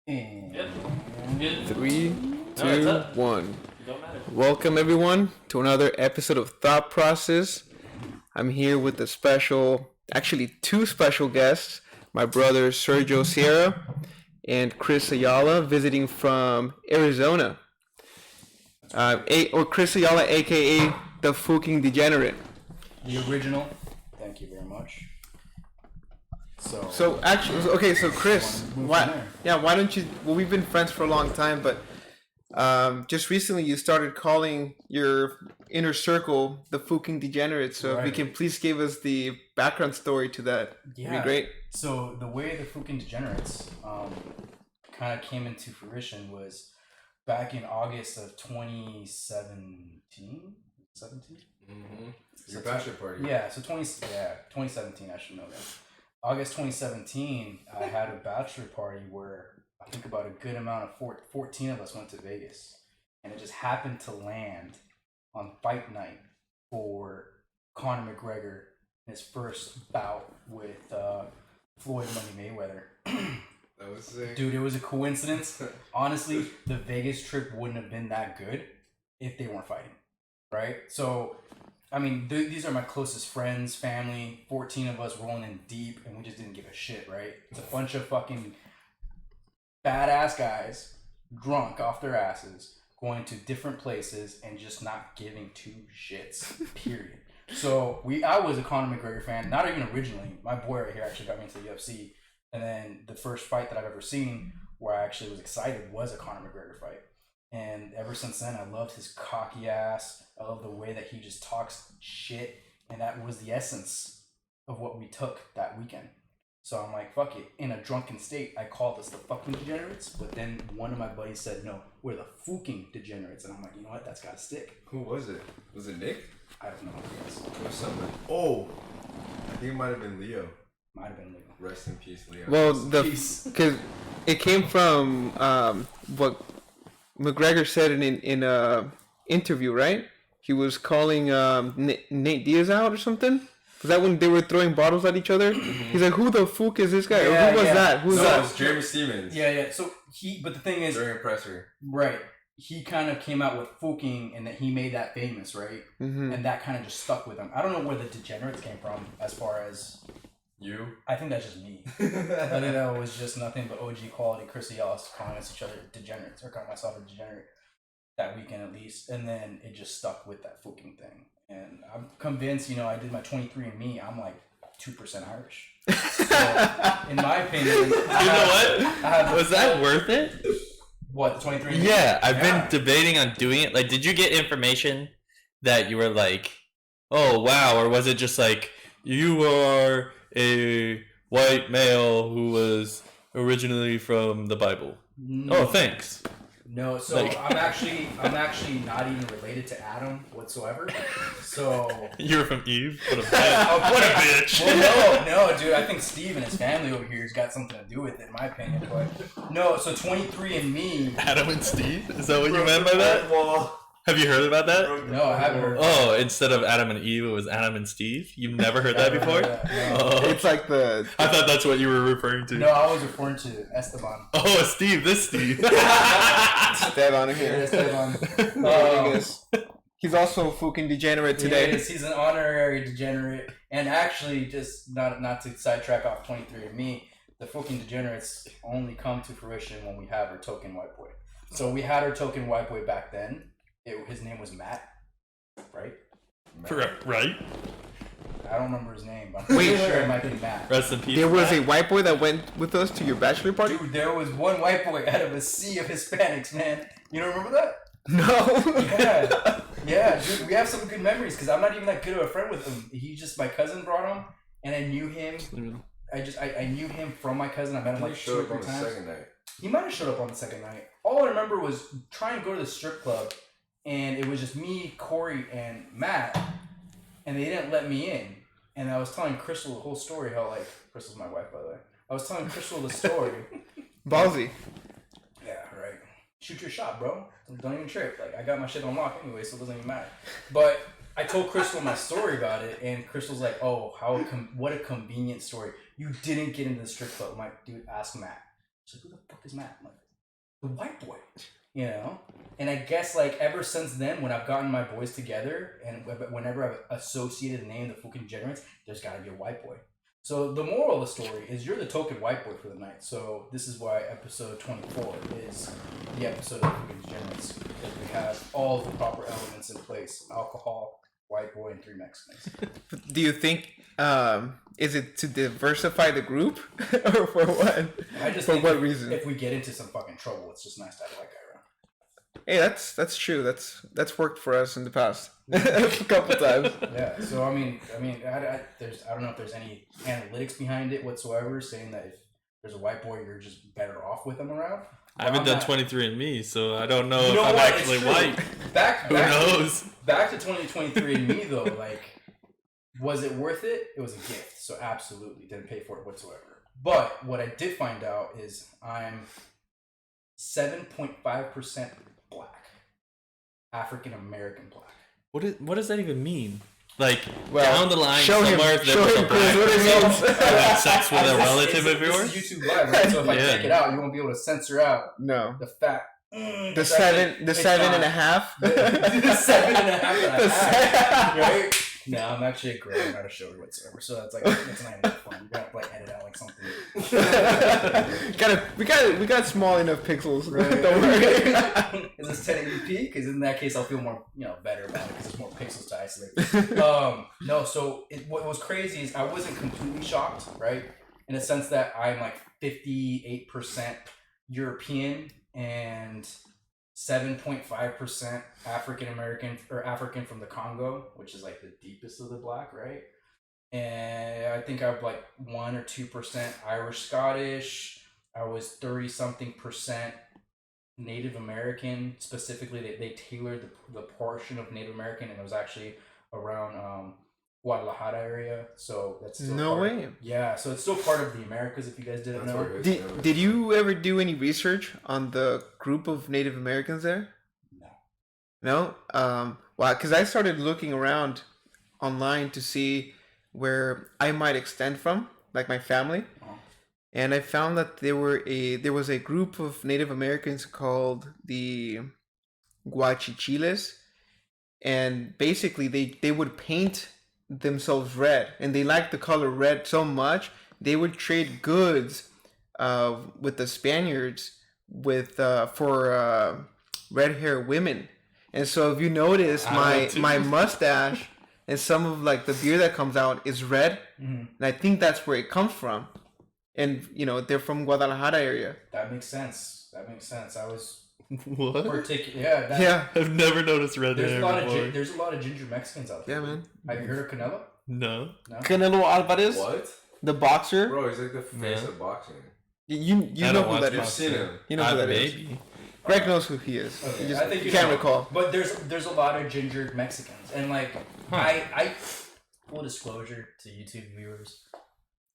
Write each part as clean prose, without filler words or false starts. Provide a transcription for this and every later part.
And Good. Three, No, two, one. Don't matter. Welcome everyone to another episode of Thought Process. I'm here with actually two special guests, my brother Sergio Sierra and Chris Ayala, visiting from Arizona. Chris Ayala, aka the Fooking Degenerate. the original. Thank you very much. So Chris, why don't you? Well, we've been friends for a long time, but just recently you started calling your inner circle the Fooking Degenerates. So if you can please give us the background story to that, it'd be great. So the way the Fooking Degenerates kind of came into fruition was back in August of 2017. 17? Mm-hmm. Your bachelor party. Yeah, so 2017, I should know that. August 2017, I had a bachelor party where I think about a good amount of 14 of us went to Vegas. And it just happened to land on fight night for Conor McGregor in his first bout with Floyd Money Mayweather. That was sick. Dude, it was a coincidence. Honestly, the Vegas trip wouldn't have been that good if they weren't fighting, right? So, I mean, these are my closest friends, family, 14 of us rolling in deep, and we just didn't give a shit, right? It's a bunch of fucking badass guys, drunk off their asses, going to different places and just not giving two shits, period. So, I was a Conor McGregor fan, not even originally. My boy right here actually got me into the UFC. And then the first fight that I've ever seen where I actually was excited was a Conor McGregor fight. And ever since then, I loved his cocky ass. I love the way that he just talks shit. And that was the essence of what we took that weekend. So I'm like, fuck it. In a drunken state, I called us the fucking Degenerates. But then one of my buddies said, no, we're the Fooking Degenerates. And I'm like, you know what? That's got to stick. Who was it? Was it Nick? I don't know who it was. Or somebody? Oh, I think it might have been Leo. Might have been Leo. Rest in peace, Leo. Well, because it came from what McGregor said in a interview, right? He was calling Nate Diaz out or something. Was that when they were throwing bottles at each other? He's like, "Who the fuck is this guy? Yeah, who was that? Who's that?" It was Jeremy Stevens. Yeah. So but the thing is, during a presser, right? He kind of came out with Fooking, and that he made that famous, right? Mm-hmm. And that kind of just stuck with him. I don't know where the Degenerates came from, as far as you. I think that's just me. I think that was just nothing but OG quality. Chris Ayala calling us each other Degenerates, or calling myself a degenerate that weekend at least, and then it just stuck with that Fooking thing. And I'm convinced, I did my 23andMe. I'm like 2% Irish. So, in my opinion, you know what? Was that worth it? What, the 23andMe? Yeah, I've been debating on doing it. Like, did you get information that you were like, oh wow, or was it just like you are a white male who was originally from the Bible? No. Oh, thanks. No, so I'm actually not even related to Adam whatsoever. So you're from Eve. What a bitch! What a bitch! Well, no, dude. I think Steve and his family over here has got something to do with it, in my opinion. But no, so 23andMe. Adam and Steve? Is that what you meant by that? Have you heard about that? No, I haven't heard. Oh, instead of Adam and Eve, it was Adam and Steve? You've never heard that before? No. It's like the... I thought that's what you were referring to. No, I was referring to Esteban. Oh, Steve, this Steve. Esteban here. Esteban. He's also a Fooking Degenerate today. He's an honorary degenerate. And actually, just not to sidetrack off 23andMe, the Fooking Degenerates only come to fruition when we have our token white boy. So we had our token white boy back then. His name was Matt, right? Right? I don't remember his name, but I'm pretty sure it might be Matt. Rest in peace. There was a white boy that went with us to your bachelor party? Dude, there was one white boy out of a sea of Hispanics, man. You don't remember that? No. Yeah, dude, we have some good memories because I'm not even that good of a friend with him. My cousin brought him, and I knew him. I knew him from my cousin. I met him like 2 or 3 times. Second night. He might have showed up on the second night. All I remember was trying to go to the strip club. And it was just me, Corey, and Matt, and they didn't let me in. And I was telling Crystal the whole story, Crystal's my wife, by the way. I was telling Crystal the story. Ballsy. Yeah, right. Shoot your shot, bro. Don't even trip. I got my shit on lock anyway, so it doesn't even matter. But I told Crystal my story about it, and Crystal's like, oh, what a convenient story. You didn't get into the strip club. I'm like, dude, ask Matt. She's like, who the fuck is Matt? I'm like, the white boy, you know? And I guess like ever since then, when I've gotten my boys together and whenever I've associated the name the Fooking Degenerates, there's got to be a white boy. So the moral of the story is you're the token white boy for the night. So this is why episode 24 is the episode of Fooking Degenerates. Because we have all the proper elements in place: alcohol, white boy, and 3 Mexicans. Do you think is it to diversify the group or for what? I just For think what reason? if we get into some fucking trouble, it's just nice to have a white guy around. Hey, that's true. That's worked for us in the past a couple times. Yeah. So I mean, I don't know if there's any analytics behind it whatsoever, saying that if there's a white boy, you're just better off with him around. I haven't But done I'm not- 23andMe, so I don't know You if know I'm what? It's actually true. white. Back Who knows? back to 2023 and me though, like, was it worth it? It was a gift, so absolutely didn't pay for it whatsoever. But what I did find out is I'm 7.5% black, African American black. What does that even mean? Like, Well, down the line show him- somewhere, there show was him, a Chris, black what it person means. having sex with a This relative of this yours? is YouTube live, right? So if I Yeah. take it out, you won't be able to censor out No, the fact. the seven and a half. The 7.5 The se- right? No, I'm actually a girl. I'm not a show whatsoever. So that's not even fun. You gotta like edit out like something. we got small enough pixels. Right. Don't worry. Is this 1080p? Because in that case, I'll feel more, better about it because there's more pixels to isolate. No. So what was crazy is I wasn't completely shocked, right? In a sense that I'm like 58% European and 7.5% African American or African from the Congo, which is like the deepest of the black, right? And I think I'm like 1 or 2% Irish Scottish. I was 30 something percent Native American. Specifically, they tailored the portion of Native American, and it was actually around Guadalajara area. So that's still No part, way. Yeah, so it's still part of the Americas. If you guys didn't know. Did you ever do any research on the group of Native Americans there? No. No. Well, because I started looking around online to see where I might extend from, like my family, and I found that there was a group of Native Americans called the Guachichiles, and basically they would paint themselves red, and they liked the color red so much they would trade goods with the Spaniards for red hair women. And so if you notice, my mustache and some of like the beard that comes out is red, and I think that's where it comes from. And they're from Guadalajara area. That makes sense. I was What? particular. Yeah. I've never noticed red There's hair a lot before. of there's a lot of ginger Mexicans out there. Yeah, man. Have you heard of Canelo? No. No. Canelo Alvarez, What? the boxer. Bro, he's like the face Yeah. of boxing. You I know don't who watch that You've is. seen him. You know who that is. Maybe. Greg knows who he is. Okay, You just I think you can't know. recall. But there's a lot of ginger Mexicans, and like I full disclosure to YouTube viewers,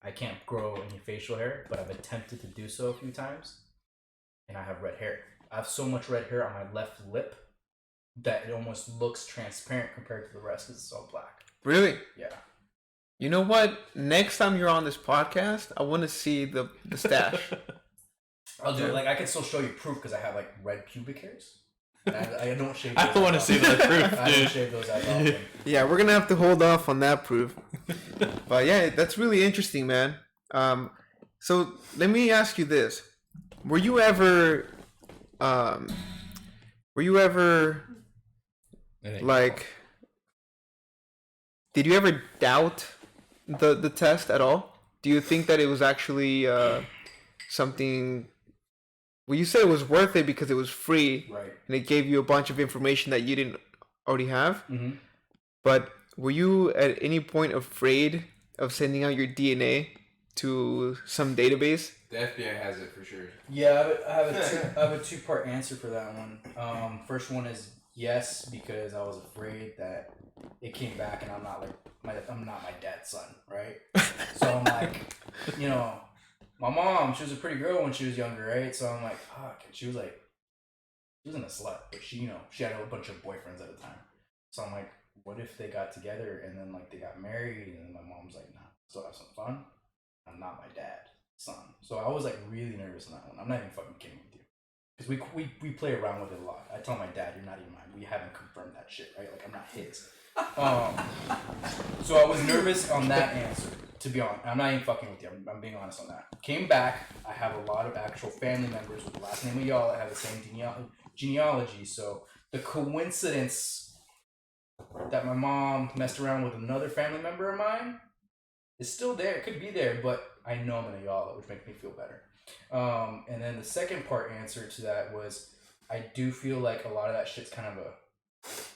I can't grow any facial hair, but I've attempted to do so a few times, and I have red hair. I have so much red hair on my left lip that it almost looks transparent compared to the rest because it's all black. Really? Yeah. You know what? Next time you're on this podcast, I want to see the stash. I'll do it. Like I can still show you proof because I have like red pubic hairs. And I don't shave. I those don't want to as see often. that proof, I don't dude. shave those as often. Yeah, we're gonna have to hold off on that proof. But yeah, that's really interesting, man. So let me ask you this: Were you ever like? Did you ever doubt the test at all? Do you think that it was actually something? Well, you said it was worth it because it was free, Right. and it gave you a bunch of information that you didn't already have. Mm-hmm. But were you at any point afraid of sending out your DNA to some database? The FBI has it for sure. Yeah, I have a two-part answer for that one. First one is yes, because I was afraid that it came back and I'm not my dad's son, right? So I'm like, my mom, she was a pretty girl when she was younger, right? So I'm like, fuck. And she wasn't a slut, but she had a bunch of boyfriends at the time. So I'm like, what if they got together and then like they got married and then my mom's like, nah, still have some fun. I'm not my dad. son. So I was like really nervous on that one. I'm not even fucking kidding with you. Because we play around with it a lot. I tell my dad, you're not even mine. We haven't confirmed that shit, right? Like, I'm not his. So I was nervous on that answer, to be honest. I'm not even fucking with you. I'm being honest on that. Came back. I have a lot of actual family members with the last name of y'all that have the same genealogy. So the coincidence that my mom messed around with another family member of mine is still there. It could be there, but I know I'm in a y'all, which makes me feel better. And then the second part answer to that was, I do feel like a lot of that shit's kind of a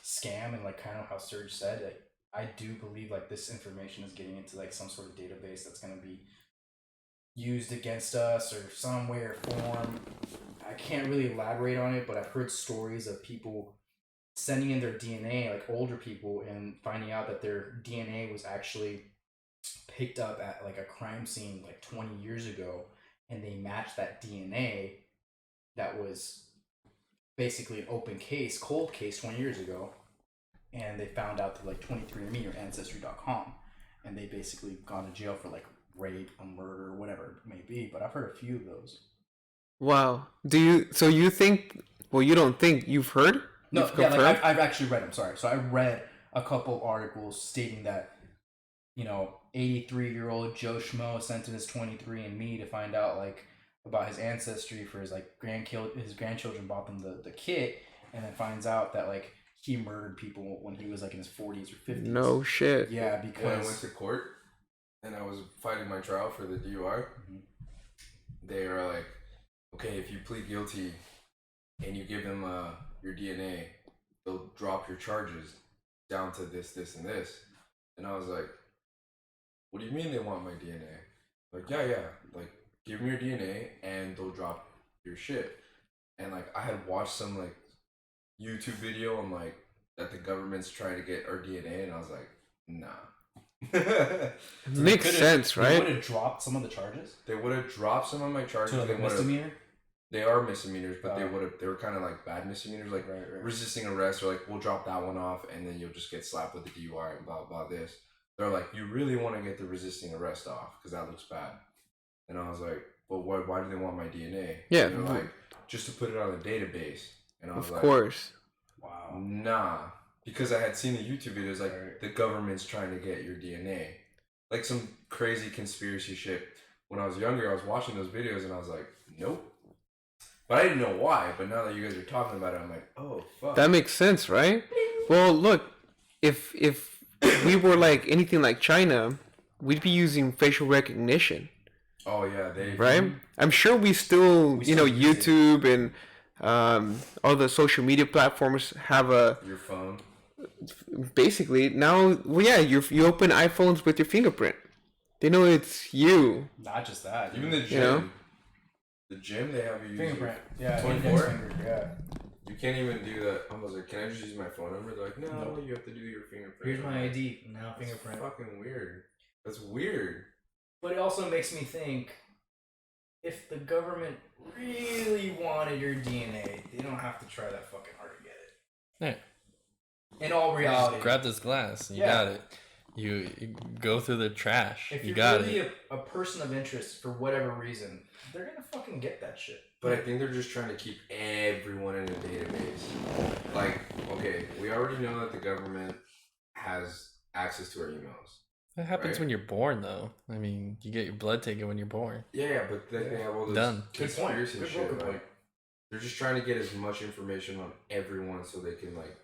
scam, and like kind of how Serge said, like, I do believe like this information is getting into like some sort of database that's going to be used against us or some way or form. I can't really elaborate on it, but I've heard stories of people sending in their DNA, like older people, and finding out that their DNA was actually picked up at like a crime scene like 20 years ago, and they matched that DNA that was basically an open case, cold case 20 years ago, and they found out through like 23andMe or Ancestry.com, and they basically gone to jail for like rape or murder or whatever it may be. But I've heard a few of those. Wow. So you think? Well, you don't think, you've heard? No, You've yeah, like confirmed? I've actually read them. Sorry, so I read a couple articles stating that 83-year-old Joe Schmo sent in his 23andMe to find out like about his ancestry for his like his grandchildren bought them the kit, and then finds out that like he murdered people when he was like in his 40s or 50s. No shit. Yeah, When I because went to court and I was fighting my trial for the DUI, they are like, okay, if you plead guilty and you give them your DNA, they'll drop your charges down to this, this, and this. And I was like, what do you mean they want my DNA? Like, yeah, like, give me your DNA and they'll drop your shit. And like, I had watched some like YouTube video on like that the government's trying to get our DNA, and I was like, nah. Makes sense, They right? would have dropped some of the charges They would have dropped some of my charges. to like They a would've- misdemeanor. They are misdemeanors, but Oh. they were kind of like bad misdemeanors, like Right. resisting arrest, or like we'll drop that one off, and then you'll just get slapped with the DUI and blah blah this. They're like, you really want to get the resisting arrest off because that looks bad. And I was like, well, why do they want my DNA? Yeah. And they're like, just to put it on a database. And I was Of like, course. Wow. nah, because I had seen the YouTube videos like Right. the government's trying to get your DNA, like some crazy conspiracy shit. When I was younger, I was watching those videos and I was like, nope. But I didn't know why. But now that you guys are talking about it, I'm like, oh fuck. That makes sense, right? Well, look, if we were like anything like China, we'd be using facial recognition, Oh yeah, they right? I'm sure we still, We still use it. YouTube and all the social media platforms have a your phone. basically now. Well, yeah, you open iPhones with your fingerprint. They know it's you. Not just that. Even the dude. gym. know? The gym they have you use fingerprint. Yeah. 24? index finger, yeah. You can't even do that. I was like, can I just use my phone number? They're like, no, Nope. you have to do your fingerprint. Here's I'm my like, ID. Now That's fingerprint. fucking weird. That's weird. But it also makes me think, if the government really wanted your DNA, they don't have to try that fucking hard to get it. Yeah. In all reality, Just grab this glass. You Yeah. got it. You go through the trash. if You you're got really it. a person of interest for whatever reason, they're gonna fucking get that shit. But I think they're just trying to keep everyone in a database. Like, okay, we already know that the government has access to our emails. That happens Right. when you're born, though. I mean, you get your blood taken when you're born. Yeah, but then they have all those Done. Good point. conspiracy Good shit. point. Like, they're just trying to get as much information on everyone so they can, like,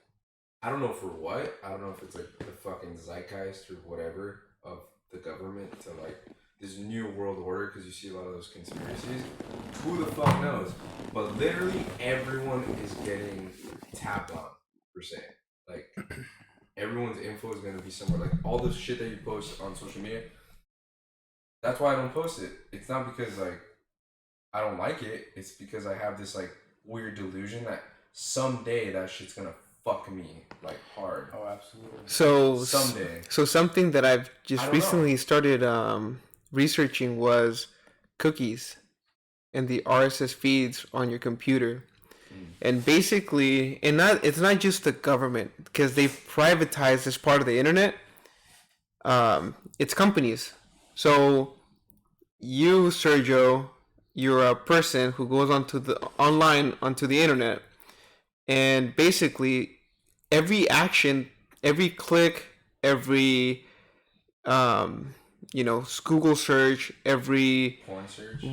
I don't know for what. I don't know if it's like the fucking zeitgeist or whatever of the government to like this new world order, because you see a lot of those conspiracies. Who the fuck knows? But literally everyone is getting tapped on, per se. Like everyone's info is gonna be somewhere. Like all the shit that you post on social media. That's why I don't post it. It's not because like I don't like it. It's because I have this like weird delusion that someday that shit's gonna fuck me like hard. Oh, absolutely. So Someday. So something that I've I just don't recently started researching was cookies and the RSS feeds on your computer. And basically, it's not just the government, because they've privatized this part of the internet. It's companies. So you, Sergio, you're a person who goes onto the internet, and basically every action, every click, every Google search, every Porn search.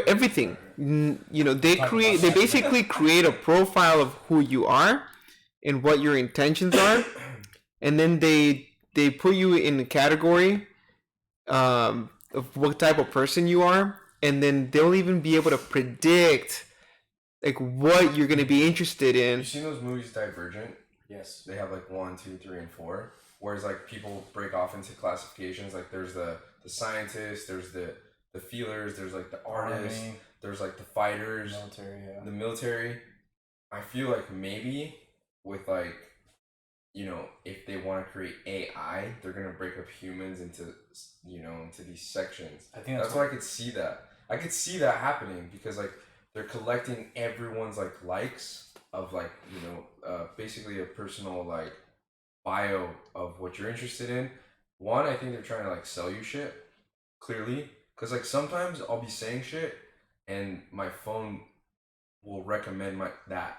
everything. They basically create a profile of who you are and what your intentions are, and then they put you in a category of what type of person you are, and then they'll even be able to predict like what you're gonna be interested in. You seen those movies Divergent? Yes. They have like 1, 2, 3, and 4. Whereas like people break off into classifications. Like there's the scientists, there's the feelers, there's like the artists, Army, there's like the fighters, military, yeah. the military. I feel like maybe with like, if they want to create AI, they're gonna break up humans into into these sections. I think That's why I could see that. I could see that happening because like they're collecting everyone's like likes of like basically a personal like bio of what you're interested in. One, I think they're trying to like sell you shit clearly because like sometimes I'll be saying shit and my phone will recommend that,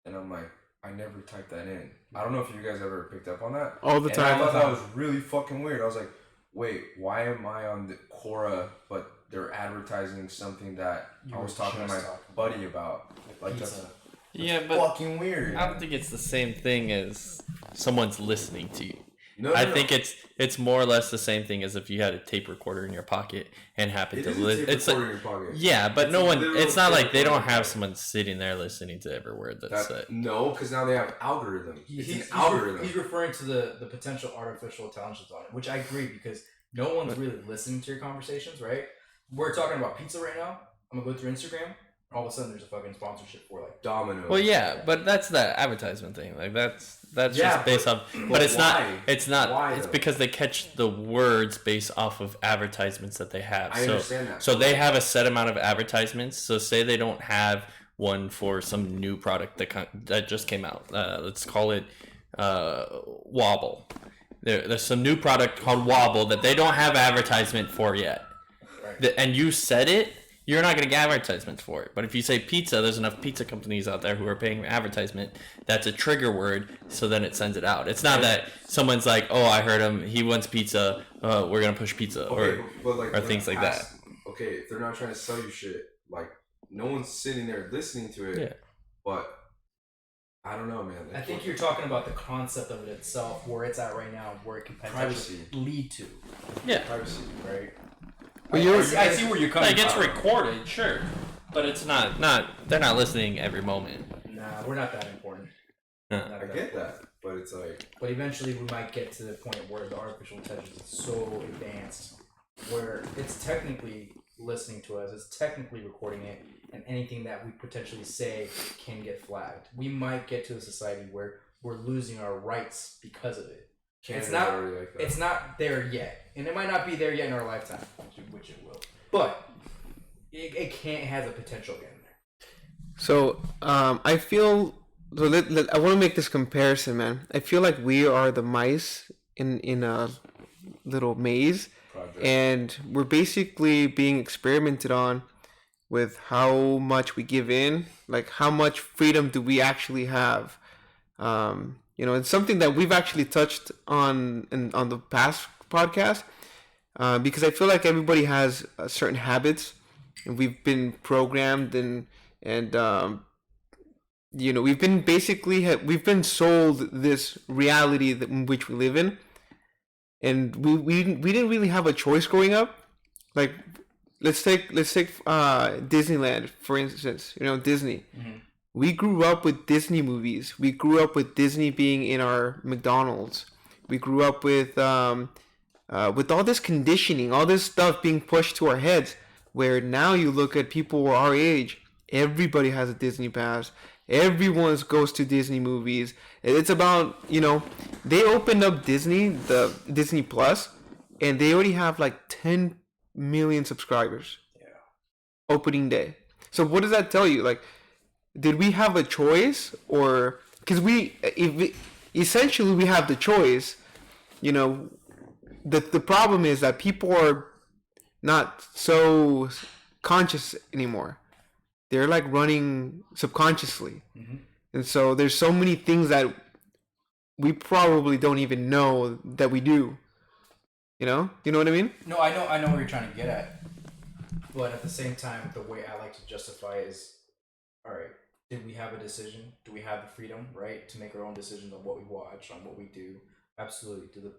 and I'm like, I never typed that in. I don't know if you guys ever picked up on that. All the And time. I thought that was really fucking weird. I was like, wait, why am I on the Quora, but they're advertising something that You I were was talking to my just talking buddy about? Like pizza. that's Yeah, but fucking weird. I don't think it's the same thing as someone's listening to you. No, I think it's more or less the same thing as if you had a tape recorder in your pocket and happened it to is a listen. tape It's recorder like, in your pocket. yeah, but It's no a one. literal It's not tape like they don't recorder. have someone sitting there listening to every word that's said. No, because now they have algorithms. It's an He's algorithm. he's referring to the potential artificial intelligence on it, which I agree because no one's really listening to your conversations, right? We're talking about pizza right now. I'm gonna go through Instagram. All of a sudden, there's a fucking sponsorship for like Domino's. Well, yeah, but that's the advertisement thing. Like that's Yeah, just based off. But it's why? not. It's not. Why, It's though? because they catch the words based off of advertisements that they have. I understand that. So they have a set amount of advertisements. So say they don't have one for some new product that just came out. Let's call it Wobble. There's some new product called Wobble that they don't have advertisement for yet. right. And you said it, you're not going to get advertisements for it. But if you say pizza, there's enough pizza companies out there who are paying for advertisement. That's a trigger word, so then it sends it out. It's not that someone's like, oh, I heard him, he wants pizza, we're going to push pizza, Okay, but like, or things like that. Okay, if they're not trying to sell you shit, like no one's sitting there listening to it. Yeah. But I don't know, man. I think you're talking about the concept of it itself, where it's at right now, where it can potentially Privacy. lead to, Yeah. privacy. right? Well, I see where you're coming Like, it's from. recorded, sure. But it's not, they're not listening every moment. Nah, we're not that important. Yeah. Not I that get that, but it's like But eventually we might get to the point where the artificial intelligence is so advanced where it's technically listening to us, it's technically recording it, and anything that we potentially say can get flagged. We might get to a society where we're losing our rights because of it. Canada's not- already like that. It's not there yet, and it might not be there yet in our lifetime, which it will. But it can't has a potential getting there. So I feel. So I want to make this comparison, man. I feel like we are the mice in a little maze, Project. and we're basically being experimented on with how much we give in, like how much freedom do we actually have. It's something that we've actually touched on on the past podcast, because I feel like everybody has certain habits, and we've been programmed and we've been we've been sold this reality in which we live in, and we didn't really have a choice growing up. Like let's take Disneyland for instance. Disney. Mm-hmm. We grew up with Disney movies. We grew up with Disney being in our McDonald's. We grew up with all this conditioning, all this stuff being pushed to our heads. Where now you look at people our age, everybody has a Disney pass. Everyone goes to Disney movies. It's about, they opened up the Disney Plus, and they already have like 10 million subscribers. Yeah. Opening day. So what does that tell you? Like, did we have a choice, or because essentially we have the choice? The problem is that people are not so conscious anymore. They're like running subconsciously. Mm-hmm. And so there's so many things that we probably don't even know that we do. You know? You know what I mean? No, I know what you're trying to get at. But at the same time, the way I like to justify is, all right, did we have a decision? Do we have the freedom, right, to make our own decisions on what we watch, on what we do? Absolutely. Do the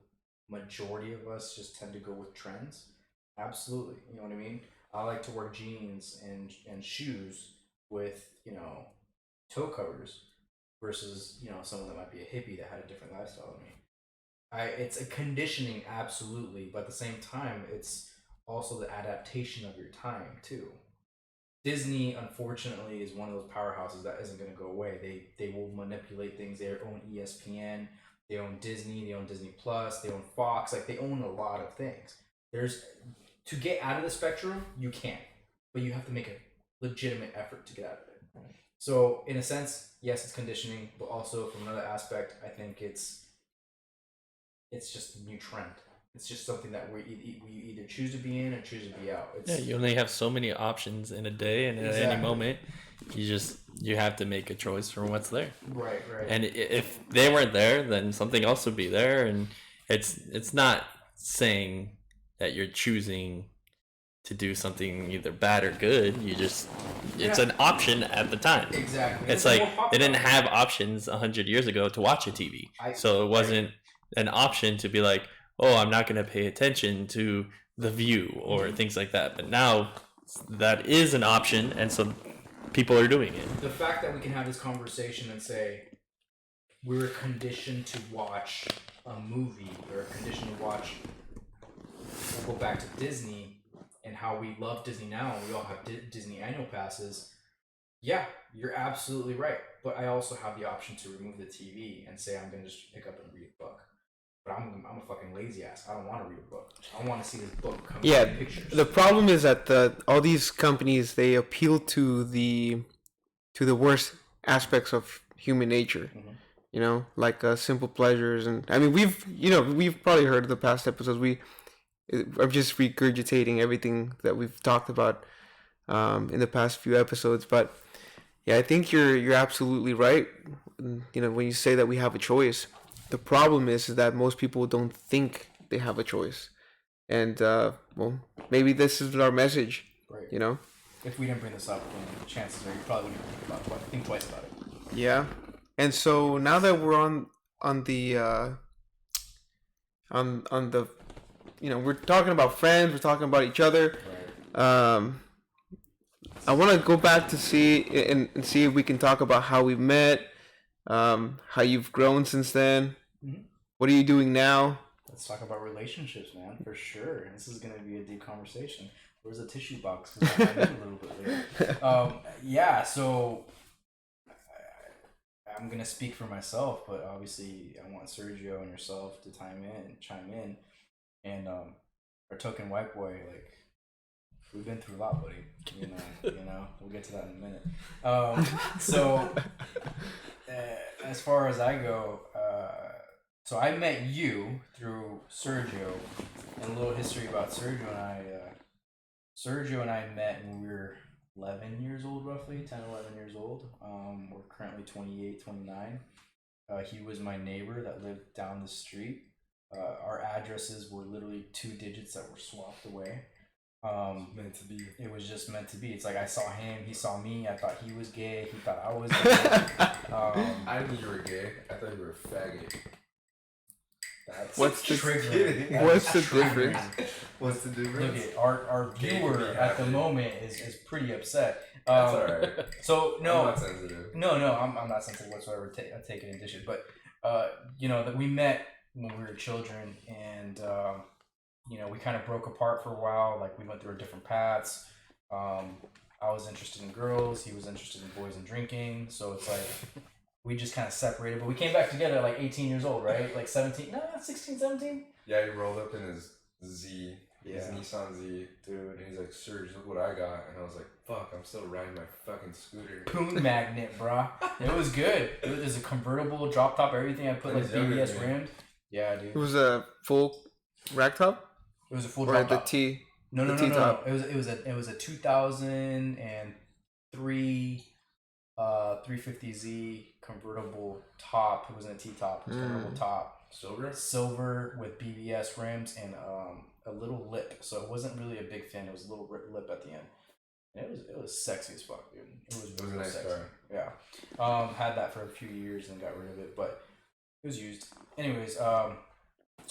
majority of us just tend to go with trends? Absolutely. You know what I mean? I like to wear jeans and shoes with, toe covers versus, someone that might be a hippie that had a different lifestyle than me. It's a conditioning, absolutely, but at the same time, it's also the adaptation of your time too. Disney, unfortunately, is one of those powerhouses that isn't going to go away. They will manipulate things. They own ESPN, they own Disney, they own Disney Plus, they own Fox. Like, they own a lot of things. To get out of the spectrum, you can, but you have to make a legitimate effort to get out of it. So, in a sense, yes, it's conditioning, but also from another aspect, I think it's just a new trend. It's just something that we either choose to be in or choose to be out. You only have so many options in a day, and at any moment, you have to make a choice from what's there. Right. And if they weren't there, then something else would be there, and it's not saying that you're choosing to do something either bad or good. It's an option at the time. Exactly. It's like they didn't have options 100 years ago to watch a TV, so it wasn't an option to be like, oh, I'm not going to pay attention to The View or things like that. But now that is an option, and so people are doing it. The fact that we can have this conversation and say we were conditioned to watch a movie, or conditioned to watch, we'll go back to Disney and how we love Disney now, and we all have Disney annual passes. Yeah, you're absolutely right. But I also have the option to remove the TV and say I'm going to just pick up and read a book. But I'm a fucking lazy ass. I don't want to read a book. I want to see this book come in pictures. The problem is that all these companies, they appeal to the worst aspects of human nature. Mm-hmm. Like simple pleasures, and I mean we've probably heard of the past episodes. I'm just regurgitating everything that we've talked about in the past few episodes, but yeah, I think you're absolutely right. When you say that we have a choice. The problem is that most people don't think they have a choice. And, maybe this is our message, right. If we didn't bring this up, then chances are you probably wouldn't think twice about it. Yeah. And so now that we're on the, we're talking about friends, we're talking about each other. Right. I want to go back to see if we can talk about how we met, how you've grown since then. Mm-hmm. What are you doing now? Let's talk about relationships, man, for sure. This is going to be a deep conversation. Where's the tissue box? Because I might need a little bit later. So I'm going to speak for myself, but obviously I want Sergio and yourself to chime in. And our token white boy, like, we've been through a lot, buddy. We'll get to that in a minute. As far as I go, so I met you through Sergio, and a little history about Sergio and I. Sergio and I met when we were 11 years old, roughly, 10, 11 years old. We're currently 28, 29. He was my neighbor that lived down the street. Our addresses were literally 2 digits that were swapped away. Meant to be. It was just meant to be. It's like I saw him, he saw me. I thought he was gay. He thought I was gay. I knew you were gay. I thought you were a faggot. What's the triggering? What's the difference? What's the difference? Look at our viewer at the moment is pretty upset. That's alright. So no, I'm not sensitive. No, I'm not sensitive whatsoever. I take it in dish it, but that we met when we were children, and we kind of broke apart for a while. Like, we went through different paths. I was interested in girls. He was interested in boys and drinking. So it's like we just kind of separated. But we came back together at like 18 years old, right? Like 17, 16, 17? Yeah, he rolled up in his Z. Yeah. His Nissan Z. Dude. And he's like, Serge, look what I got. And I was like, fuck, I'm still riding my fucking scooter. Poon magnet, brah. It was good. It was a convertible, drop top, everything. I put like BBS rimmed. Yeah, dude. It was a full rack top? It was a full or drop the top. T? No, The no, no, no, no. T-top. It was a 2003 350Z convertible top. It wasn't a T-top. It was a convertible top. Silver with BBS rims and a little lip. So it wasn't really a big fin. It was a little lip at the end. And it was sexy as fuck, dude. It was a real nice sexy. car. Yeah. Had that for a few years and got rid of it, but it was used. Anyways, so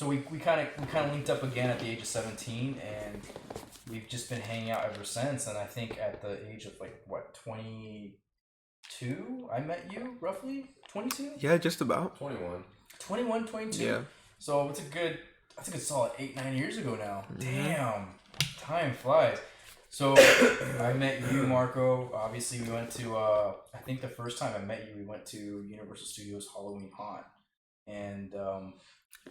we kind of linked up again at the age of 17, and we've just been hanging out ever since. And I think at the age of like what 22, I met you roughly 22. Yeah, just about. 21. 21, 22. Yeah. So it's a good solid 8-9 years ago now. Damn, time flies. So I met you, Marco. Obviously, we went to. I think the first time I met you, we went to Universal Studios Halloween Haunt, and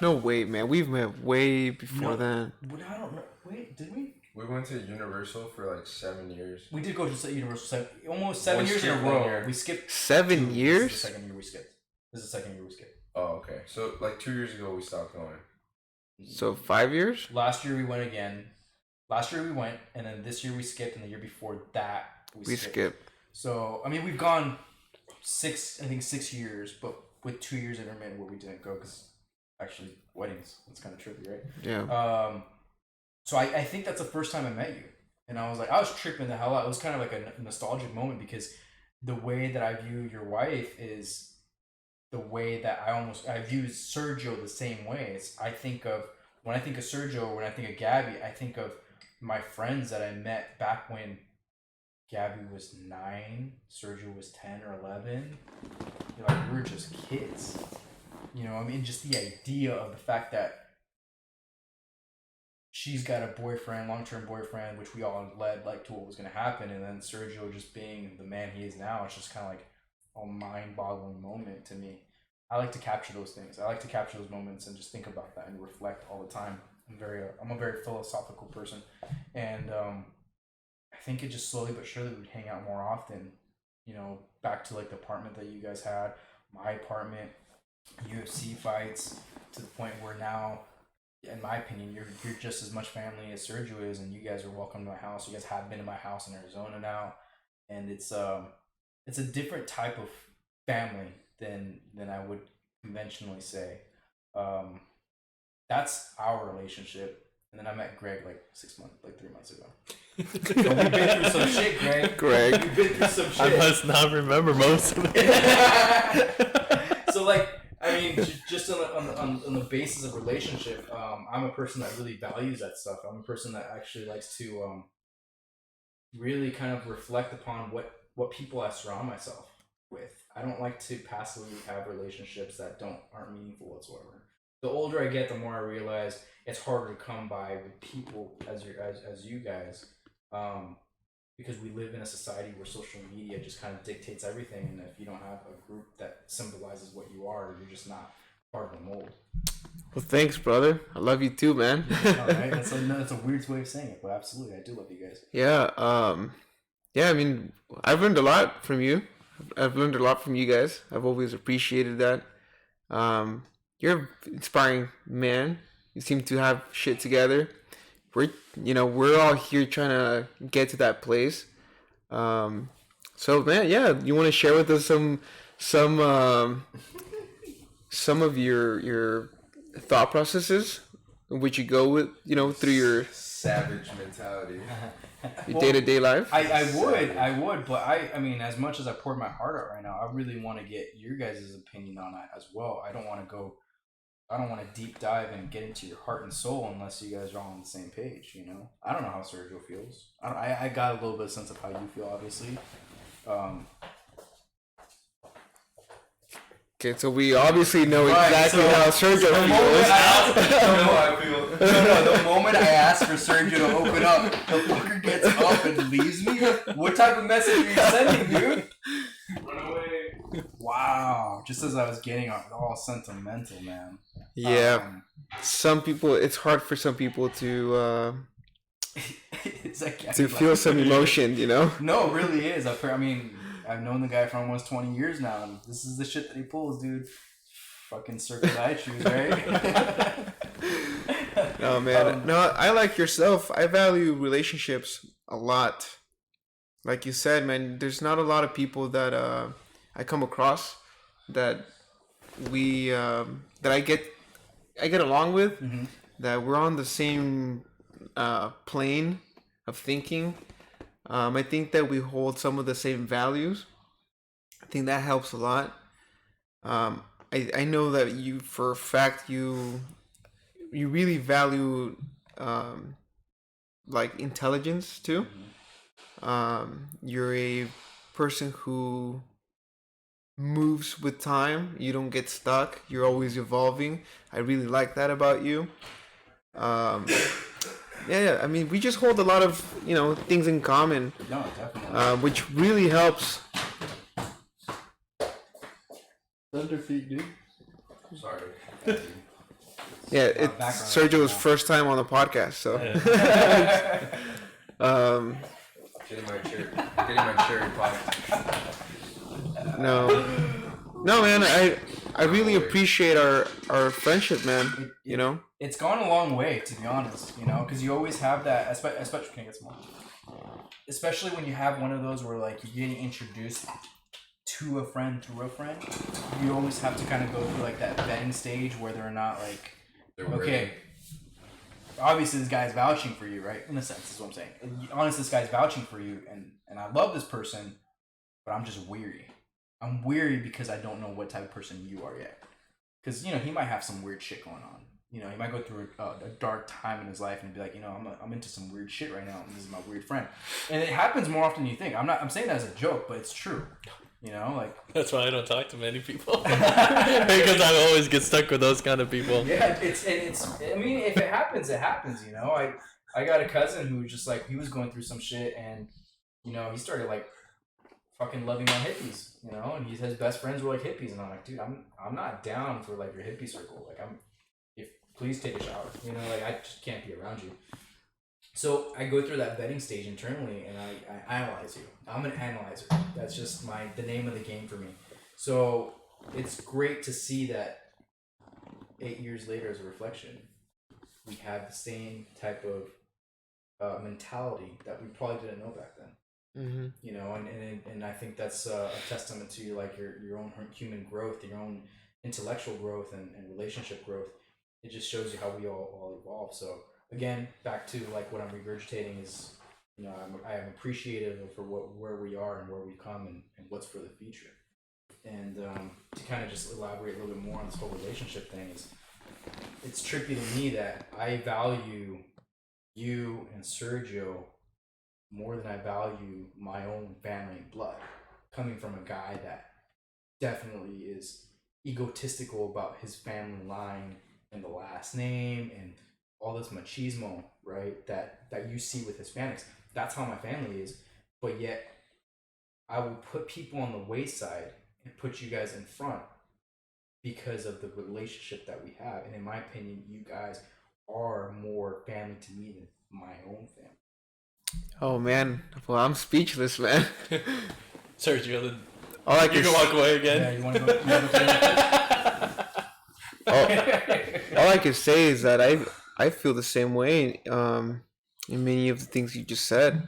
No, wait, man. We've met way before No. then. But I don't know. Wait, did we? We went to Universal for like 7 years. We did go to Universal almost 7 One years in a skip, 1 row. year. We skipped 7 2. years? This is the second year we skipped. Oh, okay. So like 2 years ago we stopped going. So 5 years? Last year we went again. Last year we went, and then this year we skipped, and the year before that We skipped. So I mean, we've gone 6 years, but with 2 years intermittent where we didn't go because actually weddings. That's kind of trippy, right? Yeah. So I think that's the first time I met you, and I was tripping the hell out. It was kind of like a nostalgic moment because the way that I view your wife is the way that I view Sergio the same way. When I think of Sergio, when I think of Gabby, I think of my friends that I met back when Gabby was 9, Sergio was 10 or 11. Like, we were just kids. You know, I mean, just the idea of the fact that she's got a boyfriend, long-term boyfriend, which we all led like to what was going to happen, and then Sergio just being the man he is now, it's just kind of like a mind-boggling moment to me. I like to capture those things. I like to capture those moments and just think about that and reflect all the time. I'm a very philosophical person, and I think it just slowly but surely would hang out more often. You know, back to like the apartment that you guys had, my apartment, UFC fights, to the point where now, in my opinion, you're just as much family as Sergio is, and you guys are welcome to my house. You guys have been to my house in Arizona now, and it's a different type of family than I would conventionally say. That's our relationship. And then I met Greg like 3 months ago. So we've been through some shit, Greg. We've been through some shit. I must not remember most of it. So like, I mean, just on the basis of relationship, I'm a person that really values that stuff. I'm a person that actually likes to really kind of reflect upon what people I surround myself with. I don't like to passively have relationships that aren't meaningful whatsoever. The older I get, the more I realize it's harder to come by with people as you guys, because we live in a society where social media just kind of dictates everything, and if you don't have a group that symbolizes what you are, you're just not part of the mold. Well, thanks, brother. I love you too, man. All right, that's a weird way of saying it, but absolutely, I do love you guys. Yeah. Yeah. I mean, I've learned a lot from you. I've learned a lot from you guys. I've always appreciated that. You're an inspiring man. You seem to have shit together. We're all here trying to get to that place. So man, yeah, you want to share with us some of your thought processes, which you go with, through your savage mentality. Your day-to-day life? I would, but I mean, as much as I poured my heart out right now, I really want to get your guys' opinion on that as well. I don't want to deep dive and get into your heart and soul unless you guys are all on the same page, I don't know how Sergio feels. I got a little bit of sense of how you feel, obviously. Okay, so we obviously know exactly how Sergio feels. The moment I asked for Sergio to open up, the fucker gets up and leaves me? What type of message are you sending, dude? Run away. Wow. Just as I was getting all sentimental, man. Yeah. Some people, it's hard for some people to feel some emotion, No, it really is. I mean, I've known the guy for almost 20 years now, and this is the shit that he pulls, dude. fucking circle that I choose, right? No, man. No, I like yourself. I value relationships a lot. Like you said, man, there's not a lot of people that I come across that that I get along with. Mm-hmm. That we're on the same plane of thinking. I think that we hold some of the same values. I think that helps a lot. I know that you, for a fact, you really value like intelligence too. You're a person who moves with time. You don't get stuck. You're always evolving. I really like that about you. Yeah. I mean, we just hold a lot of things in common, No, definitely. which really helps. Thunder feet, dude. Sorry. Yeah, it's background Sergio's now. first time on the podcast, so. Getting my cherry pie. No, man. I really appreciate our friendship, man. It's gone a long way, to be honest. Because you always have that, especially can I get some more? Especially when you have one of those where like you're getting introduced to a friend through a friend. You always have to kind of go through like that vetting stage where they're not like, okay, obviously this guy's vouching for you, right? In a sense, is what I'm saying. Honestly, this guy's vouching for you, and I love this person, but I'm just weary. I'm weary because I don't know what type of person you are yet. Because he might have some weird shit going on. He might go through a dark time in his life and be like, I'm into some weird shit right now, and this is my weird friend. And it happens more often than you think. I'm saying that as a joke, but it's true. That's why I don't talk to many people because I always get stuck with those kind of people. Yeah, it's. I mean, if it happens, it happens. I got a cousin who just like he was going through some shit, and he started like fucking loving on hippies. And his best friends were like hippies, and I'm like, dude, I'm not down for like your hippie circle. Like please take a shower. Like I just can't be around you. So I go through that vetting stage internally, and I analyze you. I'm an analyzer. That's just the name of the game for me. So it's great to see that 8 years later, as a reflection, we have the same type of mentality that we probably didn't know back then. Mm-hmm. And I think that's a testament to like your own human growth, your own intellectual growth, and relationship growth. It just shows you how we all evolve. So again, back to like what I'm regurgitating is, I am appreciative for where we are and where we come and what's for the future. And to kind of just elaborate a little bit more on this whole relationship thing is, it's trippy to me that I value you and Sergio more than I value my own family and blood, coming from a guy that definitely is egotistical about his family line and the last name and all this machismo, right? That you see with Hispanics. That's how my family is. But yet, I will put people on the wayside and put you guys in front because of the relationship that we have. And in my opinion, you guys are more family to me than my own family. Oh man, well I'm speechless, man. Sergio, All I you can can walk away again. Yeah, you want to go? all I can say is that I feel the same way in many of the things you just said.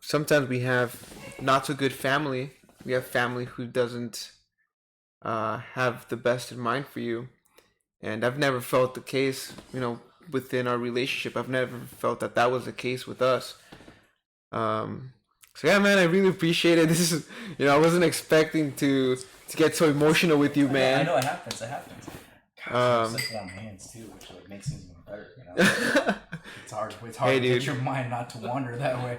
Sometimes we have not so good family. We have family who doesn't have the best in mind for you, and I've never felt the case. Within our relationship, I've never felt that was the case with us. So yeah, man, I really appreciate it. This is, I wasn't expecting to get so emotional with you, man. I know it happens. Gosh, such warm hands too, which like makes things even better. It's hard Hey, to get dude. your mind not to wander that way.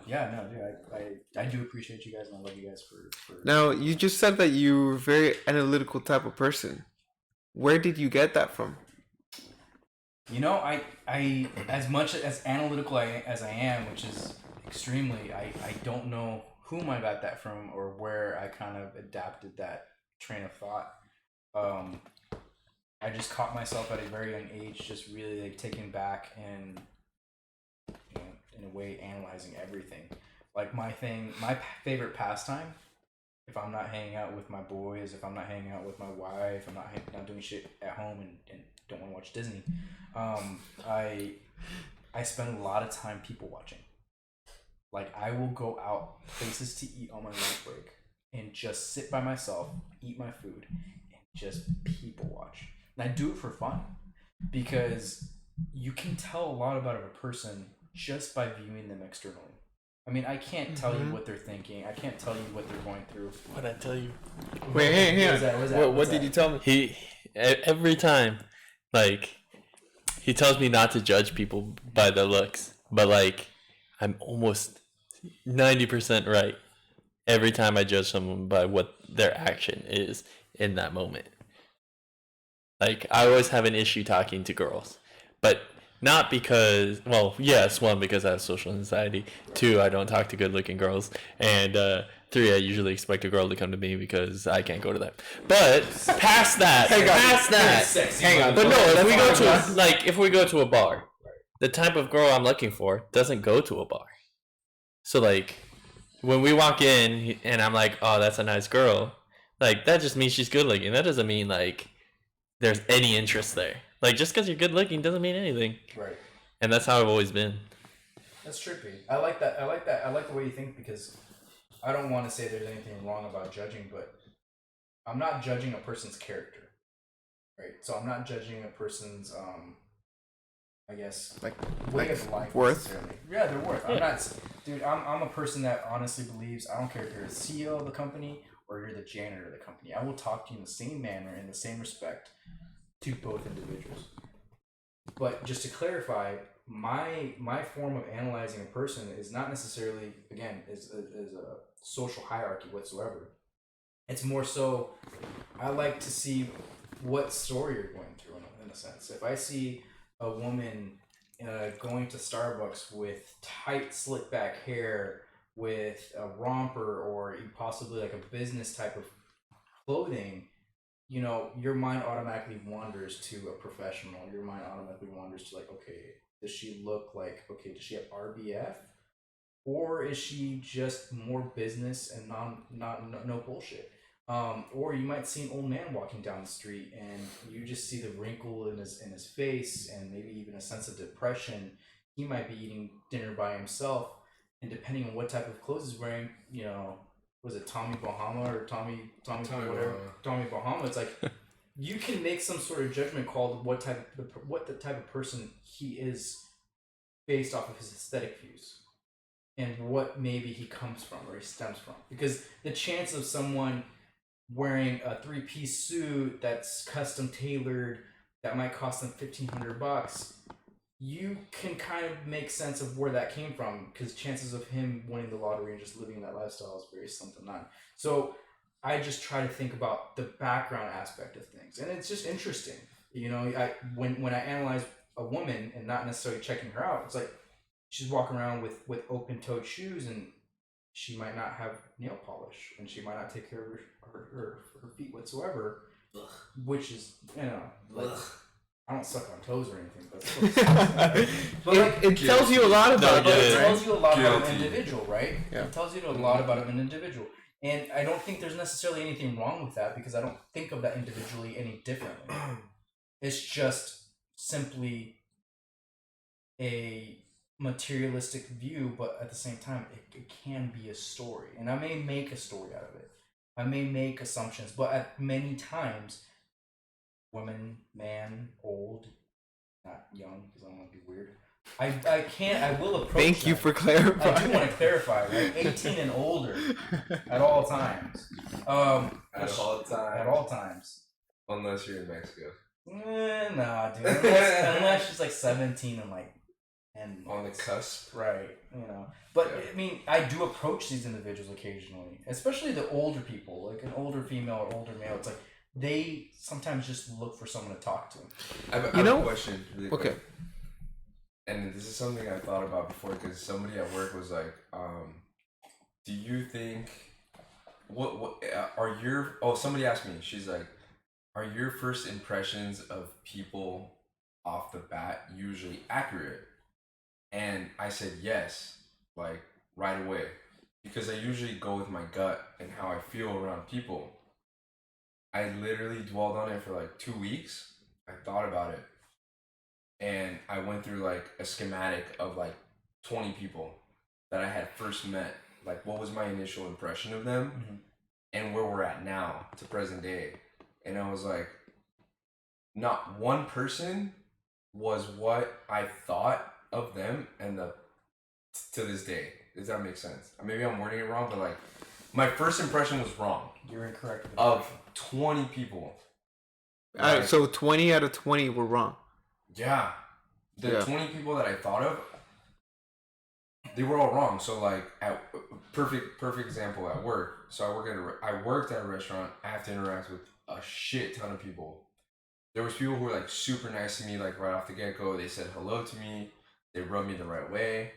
Yeah, no, dude, I do appreciate you guys, and I love you guys for. Now, you just said that you're a very analytical type of person. Where did you get that from? I as much as analytical as I am, which is extremely, I don't know whom I got that from or where I kind of adapted that train of thought. I just caught myself at a very young age, just really like taken back and, in a way, analyzing everything. Like my favorite pastime if I'm not hanging out with my boys, if I'm not hanging out with my wife, I'm not doing shit at home and don't want to watch Disney, I spend a lot of time people watching. Like, I will go out places to eat on my lunch break and just sit by myself, eat my food, and just people watch. And I do it for fun because you can tell a lot about a person just by viewing them externally. I mean, I can't tell you what they're thinking. I can't tell you what they're going through. What'd I tell you? Wait, hang on. What did you tell me? He every time, like, he tells me not to judge people by their looks, but like, I'm almost 90% right every time I judge someone by what their action is in that moment. Like, I always have an issue talking to girls, but not because, well, yes, one, because I have social anxiety. Two, I don't talk to good-looking girls, and three, I usually expect a girl to come to me because I can't go to them. But past that, Hang on. But no, if we go to a bar, the type of girl I'm looking for doesn't go to a bar. So like, when we walk in and I'm like, oh, that's a nice girl, like, that just means she's good looking. That doesn't mean like there's any interest there. Like, just because you're good looking doesn't mean anything. Right. And that's how I've always been. That's trippy. I like that. I like the way you think, because I don't want to say there's anything wrong about judging, but I'm not judging a person's character, right? So I'm not judging a person's, I guess, way of life. Worth. Necessarily. Yeah, their worth. I'm not, dude. I'm a person that honestly believes, I don't care if you're the CEO of the company or you're the janitor of the company. I will talk to you in the same manner, in the same respect, to both individuals. But just to clarify, my form of analyzing a person is not necessarily, again, is a social hierarchy whatsoever. It's more so, I like to see what story you're going through, in a sense. If I see a woman going to Starbucks with tight slick back hair, with a romper, or possibly like a business type of clothing, you know, your mind automatically wanders to a professional. Your mind automatically wanders to, like, okay, does she look like, okay, does she have RBF? Or is she just more business and no bullshit? Or you might see an old man walking down the street and you just see the wrinkle in his face, and maybe even a sense of depression. He might be eating dinner by himself, and depending on what type of clothes he's wearing, you know, was it Tommy Bahama or Tommy whatever, Tommy Bahama? It's like, you can make some sort of judgment called what the type of person he is based off of his aesthetic views and what maybe he comes from or he stems from. Because the chance of someone wearing a 3-piece suit that's custom tailored that might cost them $1,500, you can kind of make sense of where that came from, because chances of him winning the lottery and just living that lifestyle is very slim to none. So I just try to think about the background aspect of things, and it's just interesting. You know, when I analyze a woman and not necessarily checking her out, it's like she's walking around with open-toed shoes, and she might not have nail polish, and she might not take care of her feet whatsoever. Ugh. Which is, you know, like, I don't suck on toes or anything, but it tells you a lot about it tells you a lot about an individual, right? Yeah. It tells you a lot about an individual. And I don't think there's necessarily anything wrong with that, because I don't think of that individually any differently. It's just simply a materialistic view, but at the same time, it can be a story. And I may make a story out of it. I may make assumptions, but at many times, woman, man, old, not young, because I don't want to be weird. I will approach Thank you for clarifying. I do want to clarify, right? 18 and older at all times. At all times. Unless you're in Mexico. Nah, dude. Unless she's like 17 and like 10 months. On the cusp. Right, you know. But, yeah. I mean, I do approach these individuals occasionally, especially the older people, like an older female or older male. It's like, they sometimes just look for someone to talk to. I have a question. Really quick. And this is something I thought about before, because somebody at work was like, do you think, what are your, somebody asked me, she's like, are your first impressions of people off the bat usually accurate? And I said yes, like right away. because I usually go with my gut and how I feel around people. I literally dwelled on it for like 2 weeks. I thought about it, and I went through like a schematic of like 20 people that I had first met. Like, what was my initial impression of them, and where we're at now to present day. And I was like, not one person was what I thought of them, and to this day. Does that make sense? Maybe I'm wording it wrong, but like, my first impression was wrong. You're incorrect. Of 20 people. All right, so 20 out of 20 were wrong. Yeah. The 20 people that I thought of, they were all wrong. So like, at perfect example at work. So I worked at a restaurant. I have to interact with a shit ton of people. There was people who were like super nice to me, like right off the get go. They said hello to me. They rubbed me the right way,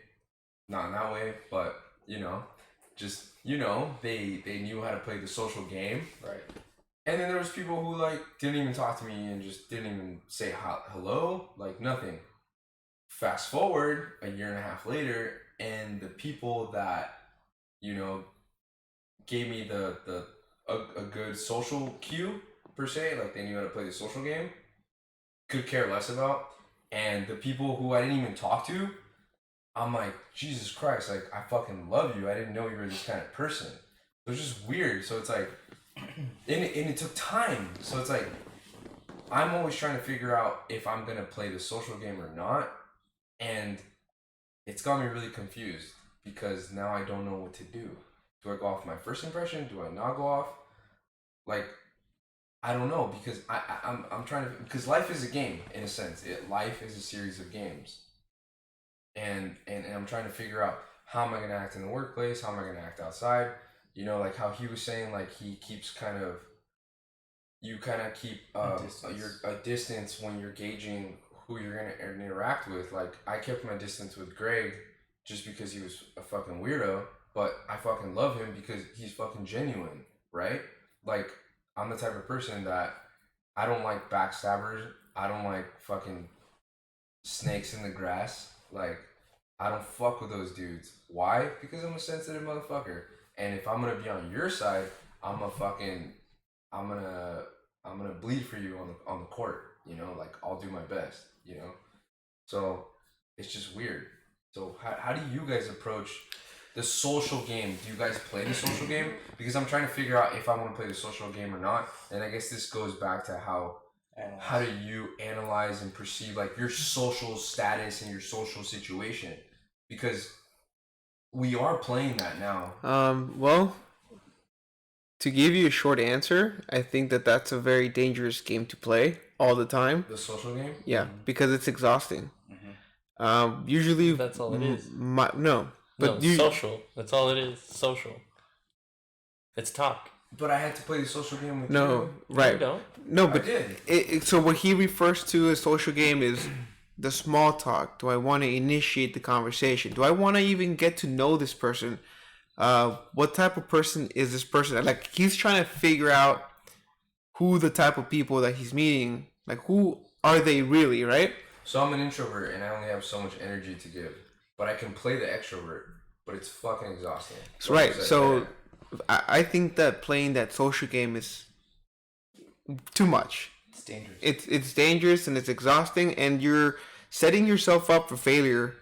not in that way, but just they knew how to play the social game. Right. And then there was people who like didn't even talk to me and just didn't even say hello, like nothing. Fast forward a year and a half later, and the people that gave me a good social cue per se, like they knew how to play the social game, could care less about. And the people who I didn't even talk to, I'm like, Jesus Christ, like I fucking love you. I didn't know you were this kind of person. It was just weird. So it's like, and it took time. So it's like, I'm always trying to figure out if I'm gonna play the social game or not, and it's got me really confused because now I don't know what to do. Do I go off my first impression? Do I not go off? Like, I don't know, because I'm trying to, because life is a game in a sense. Life is a series of games, and I'm trying to figure out how am I gonna act in the workplace? How am I gonna act outside? Like how he was saying, like he keeps you keep a distance when you're gauging who you're gonna interact with. Like I kept my distance with Greg just because he was a fucking weirdo, but I fucking love him because he's fucking genuine, right? Like I'm the type of person that I don't like backstabbers. I don't like fucking snakes in the grass. Like I don't fuck with those dudes. Why? Because I'm a sensitive motherfucker. And if I'm gonna be on your side, I'm gonna bleed for you on the court. Like I'll do my best. So it's just weird. So how do you guys approach the social game? Do you guys play the social game? Because I'm trying to figure out if I want to play the social game or not. And I guess this goes back to how do you analyze and perceive like your social status and your social situation? Because we are playing that now. Well, to give you a short answer, I think that that's a very dangerous game to play all the time. The social game? Yeah, because it's exhausting. Usually That's all it is. Social. That's all it is. Social. It's talk. But I had to play the social game with you. No, right. You don't. No, but I did. So what he refers to as social game is the small talk. Do I want to initiate the conversation? Do I want to even get to know this person? What type of person is this person? Like he's trying to figure out who the type of people that he's meeting, like who are they really, right? So I'm an introvert and I only have so much energy to give, but I can play the extrovert, but it's fucking exhausting. So, right. So I think that playing that social game is too much. It's dangerous. It's dangerous and it's exhausting, and you're setting yourself up for failure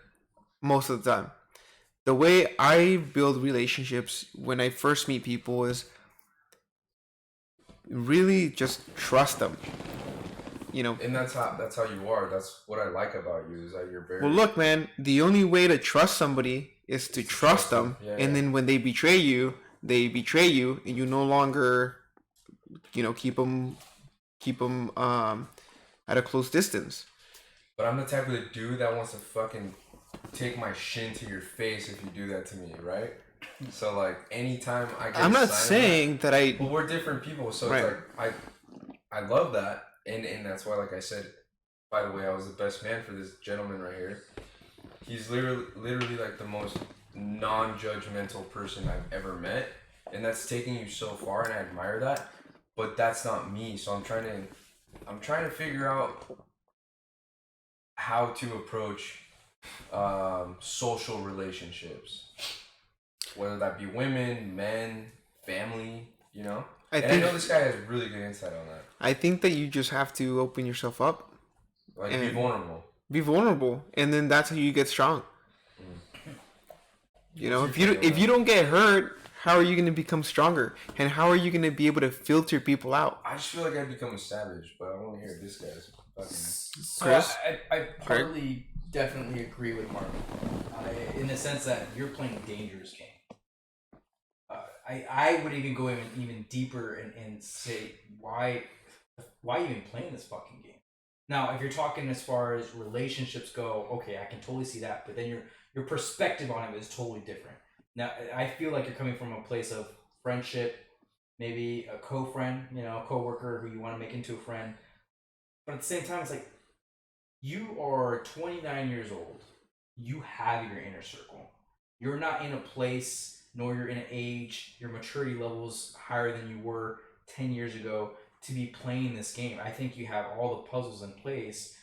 most of the time. The way I build relationships when I first meet people is really just trust them. And that's how you are. That's what I like about you, is that you're very... Well, look, man, the only way to trust somebody is to trust them. Yeah, and then when they betray you, and you no longer, keep them at a close distance. But I'm the type of dude that wants to fucking take my shin to your face if you do that to me, right? So like anytime I get... I'm not saying that I... Well, we're different people, so right. It's like I love that. And that's why, like I said, by the way, I was the best man for this gentleman right here. He's literally like the most non-judgmental person I've ever met, and that's taking you so far, and I admire that. But that's not me, so I'm trying to figure out how to approach social relationships. whether that be women, men, family, you know. I And I know this guy has really good insight on that. I think that you just have to open yourself up, Like, and be vulnerable. be vulnerable, and then that's how you get strong. You know, What's if your you take on if you don't get hurt, how are you going to become stronger? And how are you going to be able to filter people out? I just feel like I've become a savage, but I want to hear this guy's fucking. So Chris? I partly definitely agree with Mark in the sense that you're playing a dangerous game. I would even go even deeper and say why even playing this fucking game? Now, if you're talking as far as relationships go, okay, I can totally see that, but then your perspective on it is totally different. Now, I feel like you're coming from a place of friendship, maybe a co-friend, you know, a co-worker who you want to make into a friend, but at the same time, it's like you are 29 years old. You have your inner circle. You're not in a place, nor you're in an age, your maturity level's higher than you were 10 years ago to be playing this game. I think you have all the puzzles in place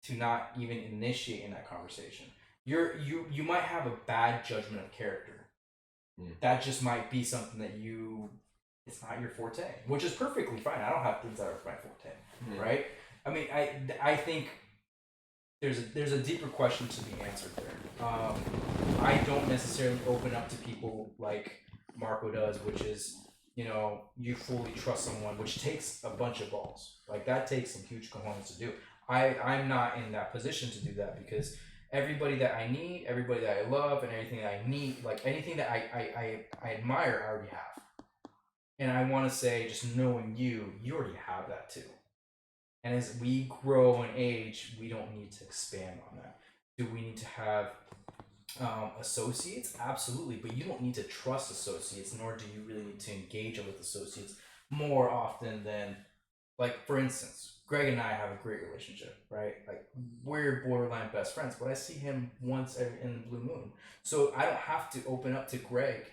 to not even initiate in that conversation. You might have a bad judgment of character. That just might be something that it's not your forte, which is perfectly fine. I don't have things that are my forte, right? I mean, I think there's a deeper question to be answered there. I don't necessarily open up to people like Marco does, which is, you know, you fully trust someone, which takes a bunch of balls. Like that takes some huge cojones to do. I'm not in that position to do that because everybody that I need, everybody that I love, and everything that I need, like anything that I admire, I already have. And I want to say, just knowing you already have that too. And as we grow in age, we don't need to expand on that. Do we need to have associates? Absolutely, but you don't need to trust associates, nor do you really need to engage with associates more often than, like, for instance, Greg and I have a great relationship, right? Like, we're borderline best friends, but I see him once in the blue moon. So I don't have to open up to Greg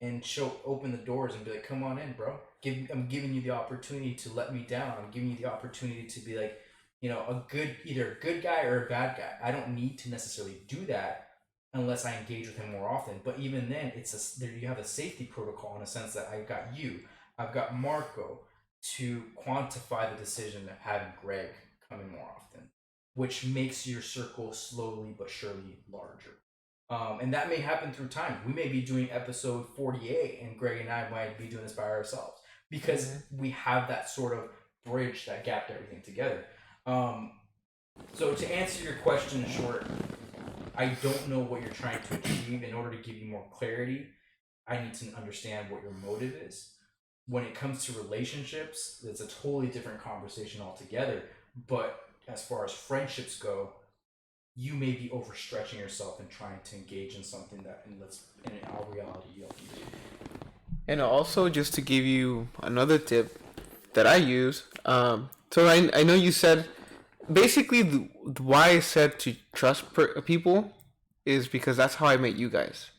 and open the doors and be like, come on in, bro. I'm giving you the opportunity to let me down. I'm giving you the opportunity to be like, you know, either a good guy or a bad guy. I don't need to necessarily do that unless I engage with him more often. But even then, you have a safety protocol in a sense that I've got you, I've got Marco to quantify the decision of having Greg come in more often, which makes your circle slowly but surely larger. And that may happen through time. We may be doing episode 48 and Greg and I might be doing this by ourselves because we have that sort of bridge that gapped everything together. So to answer your question in short, I don't know what you're trying to achieve. In order to give you more clarity, I need to understand what your motive is. When it comes to relationships, it's a totally different conversation altogether. But as far as friendships go, you may be overstretching yourself and trying to engage in something that, in our reality, you don't need to. And also, just to give you another tip that I use, so I know you said, basically, why I said to trust people is because that's how I met you guys.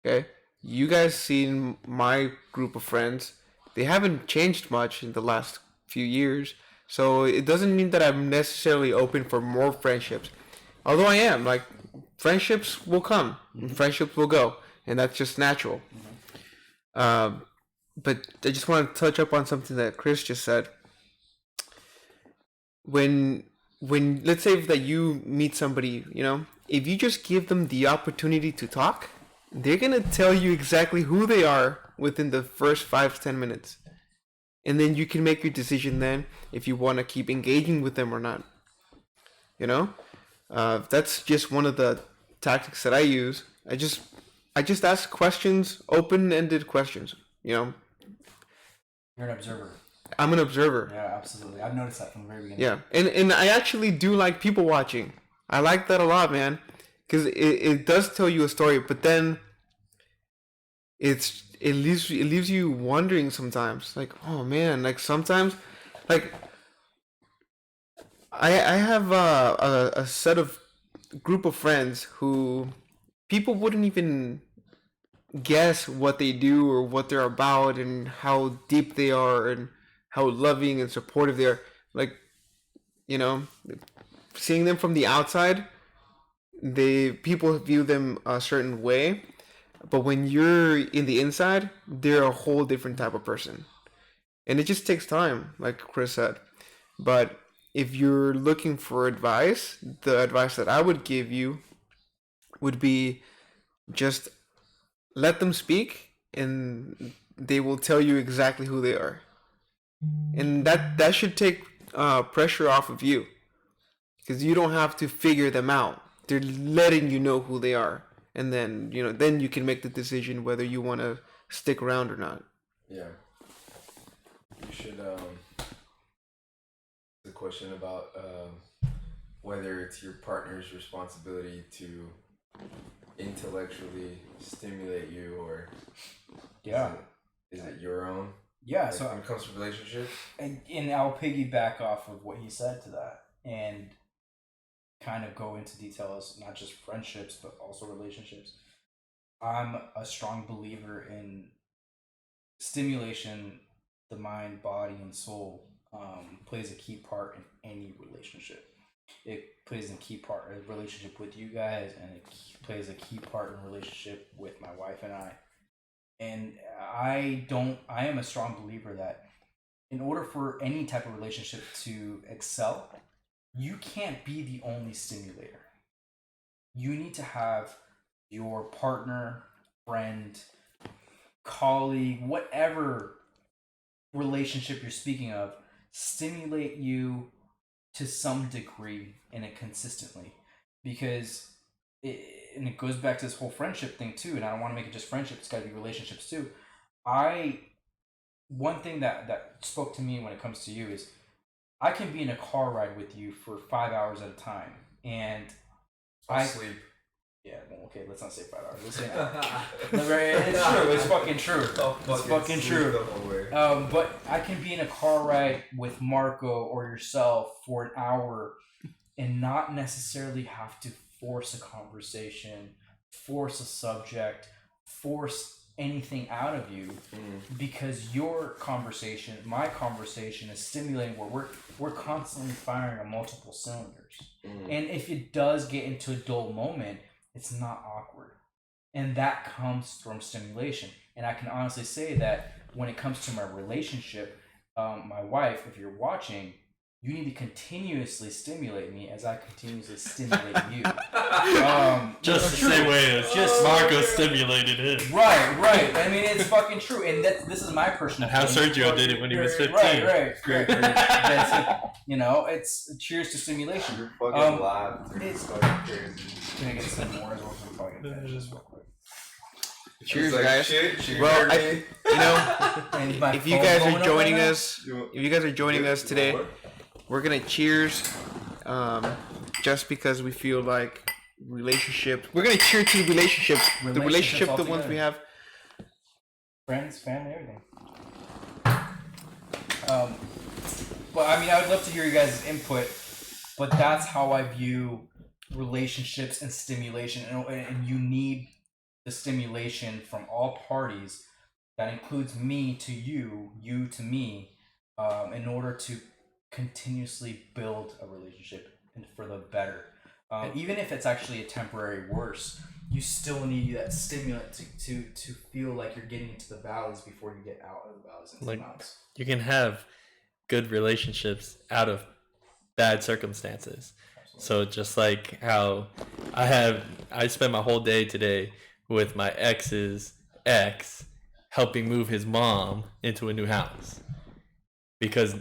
Okay? You guys seen my group of friends. They haven't changed much in the last few years. So it doesn't mean that I'm necessarily open for more friendships. Although I am, like, friendships will come, and friendships will go, and that's just natural. But I just want to touch up on something that Chris just said. When let's say that you meet somebody, you know, if you just give them the opportunity to talk, they're gonna tell you exactly who they are within the first 5 to 10 minutes, and then you can make your decision then if you want to keep engaging with them or not. You know. That's just one of the tactics that I use. I just ask questions, open-ended questions. You know. You're an observer. I'm an observer. Yeah, absolutely. I've noticed that from the very beginning. Yeah, and I actually do like people watching. I like that a lot, man, because it does tell you a story, but then it leaves you wondering sometimes. Like, oh man, like sometimes, like I have a set of group of friends who people wouldn't even guess what they do or what they're about and how deep they are and how loving and supportive they are. Like, you know, seeing them from the outside, people view them a certain way. But when you're in the inside, they're a whole different type of person. And it just takes time, like Chris said. But if you're looking for advice, the advice that I would give you would be just let them speak and they will tell you exactly who they are. And that should take pressure off of you because you don't have to figure them out. They're letting you know who they are. And then, then you can make the decision whether you want to stick around or not. Yeah. You should, the question about whether it's your partner's responsibility to intellectually stimulate you or is it your own? Yeah, like so when it comes to relationships? and I'll piggyback off of what he said to that and kind of go into details, not just friendships, but also relationships. I'm a strong believer in stimulation, the mind, body, and soul plays a key part in any relationship. It plays a key part in a relationship with you guys, and it plays a key part in a relationship with my wife and I. And I am a strong believer that in order for any type of relationship to excel, you can't be the only stimulator. You need to have your partner, friend, colleague, whatever relationship you're speaking of, stimulate you to some degree and it consistently. Because it goes back to this whole friendship thing too, and I don't want to make it just friendship, it's got to be relationships too. One thing that spoke to me when it comes to you is I can be in a car ride with you for 5 hours at a time, and I sleep. Yeah, well, okay, let's not say 5 hours. Let's say an hour. It's true. It's fucking true. It's fucking true. But I can be in a car ride with Marco or yourself for an hour and not necessarily have to force a conversation, force a subject, force anything out of you, because your conversation, my conversation, is stimulating where we're constantly firing on multiple cylinders. And if it does get into a dull moment, it's not awkward. And that comes from stimulation. And I can honestly say that when it comes to my relationship, my wife, if you're watching, you need to continuously stimulate me as I continuously stimulate you. Just the same way as Marco stimulated him. Right. I mean, it's fucking true. And this is my personal How opinion. Sergio did it when he was 15. Right. That's it. It's cheers to stimulation. You're fucking live. It's fucking crazy. Can I get some more as well? I'm probably gonna finish this real quick. Cheers, like, guys. shit, Well, And if you guys are joining us today, we're gonna cheers, just because we feel like relationship. We're gonna cheer to the relationships, the relationship, the ones we have. Friends, family, everything. But I mean, I would love to hear you guys' input. But that's how I view relationships and stimulation, and you need the stimulation from all parties. That includes me to you, you to me, in order to continuously build a relationship and for the better. Even if it's actually a temporary worse, you still need that stimulant to feel like you're getting into the valleys before you get out of the valleys into the mountains. You can have good relationships out of bad circumstances. Absolutely. So just like how I spent my whole day today with my ex's ex helping move his mom into a new house. Because I'll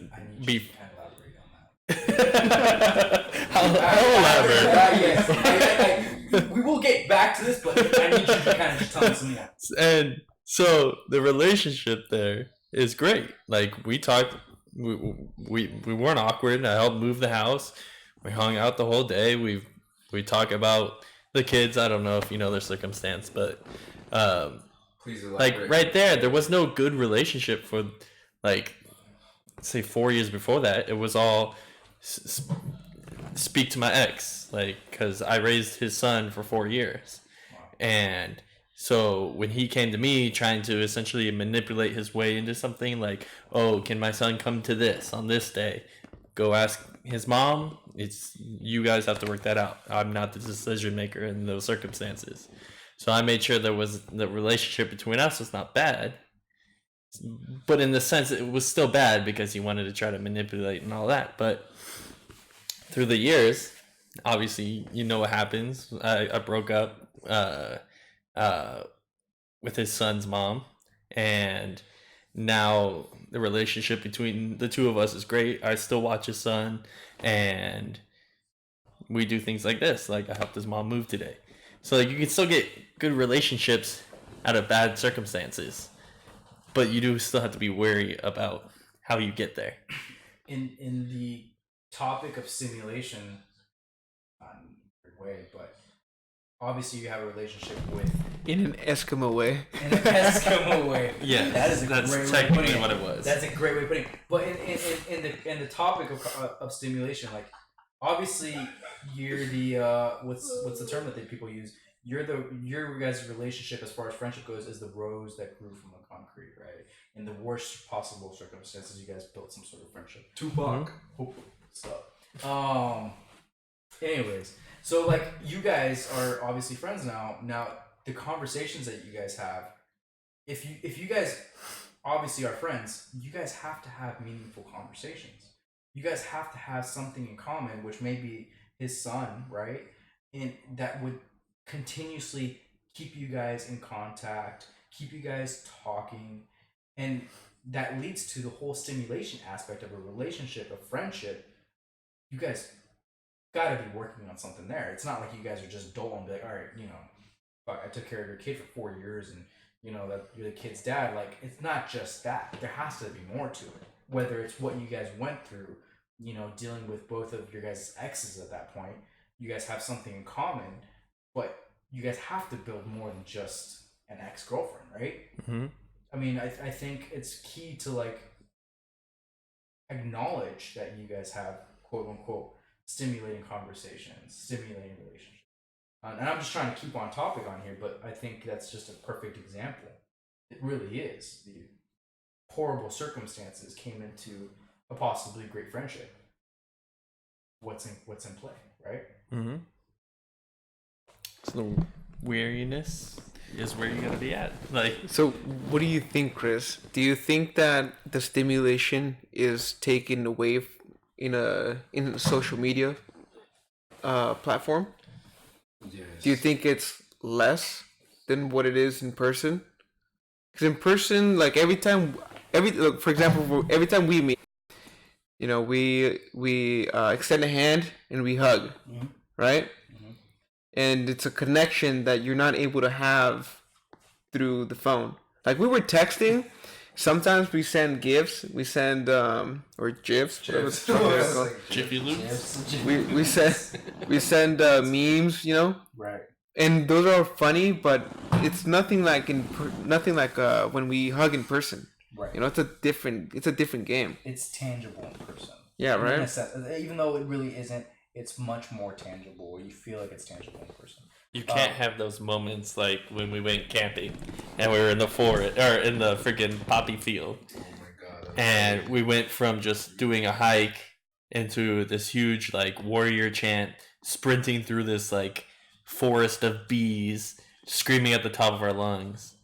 elaborate. We will get back to this, but I need you to kind of tell me some more. And so the relationship there is great. Like we talked, we weren't awkward. I helped move the house. We hung out the whole day. We talk about the kids. I don't know if you know their circumstance, but please elaborate. Like right there was no good relationship for like say 4 years before that. It was all speak to my ex, like, because I raised his son for 4 years. Wow. And so when he came to me trying to essentially manipulate his way into something like, oh, can my son come to this on this day? Go ask his mom. It's you guys have to work that out. I'm not the decision maker in those circumstances. So I made sure the relationship between us was not bad. But in the sense, it was still bad because he wanted to try to manipulate and all that. But through the years, obviously, you know what happens. I broke up with his son's mom, and now the relationship between the two of us is great. I still watch his son, and we do things like this. Like, I helped his mom move today. So like, you can still get good relationships out of bad circumstances, but you do still have to be wary about how you get there. In the topic of stimulation, not in a weird way, but obviously you have a relationship with In an Eskimo way. in an Eskimo way. Yeah, that's technically what it was. That's a great way of putting it. But in the topic of stimulation, like obviously you're the what's the term that people use? Your guys' relationship as far as friendship goes is the rose that grew from the concrete, right? In the worst possible circumstances, you guys built some sort of friendship. Tupac. So, anyways, so like you guys are obviously friends now. Now the conversations that you guys have, if you guys obviously are friends, you guys have to have meaningful conversations. You guys have to have something in common, which may be his son, right? And that would continuously keep you guys in contact, keep you guys talking, and that leads to the whole stimulation aspect of a relationship, a friendship. You guys gotta be working on something there. It's not like you guys are just dull and be like, all right, fuck, I took care of your kid for 4 years and that you're the kid's dad. Like, it's not just that. There has to be more to it. Whether it's what you guys went through, dealing with both of your guys' exes at that point, you guys have something in common, but you guys have to build more than just an ex-girlfriend, right? Mm-hmm. I mean, I think it's key to like acknowledge that you guys have quote unquote stimulating conversations, stimulating relationships. And I'm just trying to keep on topic on here, but I think that's just a perfect example. It really is. The horrible circumstances came into a possibly great friendship. What's in play, right? Mm-hmm. So the weariness is where you gotta be at. Like, So, what do you think, Chris? Do you think that the stimulation is taken away in a social media platform? Yes. Do you think it's less than what it is in person? Because in person, like for example, every time we meet, we extend a hand and we hug, Mm-hmm. right? Mm-hmm. And it's a connection that you're not able to have through the phone. Like, we were texting. Sometimes we send GIFs. We send or GIFs. whatever it's called. Jiffy Loops. We send memes. Right. And those are funny, but it's nothing like when we hug in person. Right. It's a different game. It's tangible in person. Yeah, In right. a sense, even though it really isn't, it's much more tangible. You feel like it's tangible in person. You can't have those moments like when we went camping and we were in the forest or in the freaking poppy field. Oh my god. And we went from just doing a hike into this huge like warrior chant, sprinting through this like forest of bees, screaming at the top of our lungs.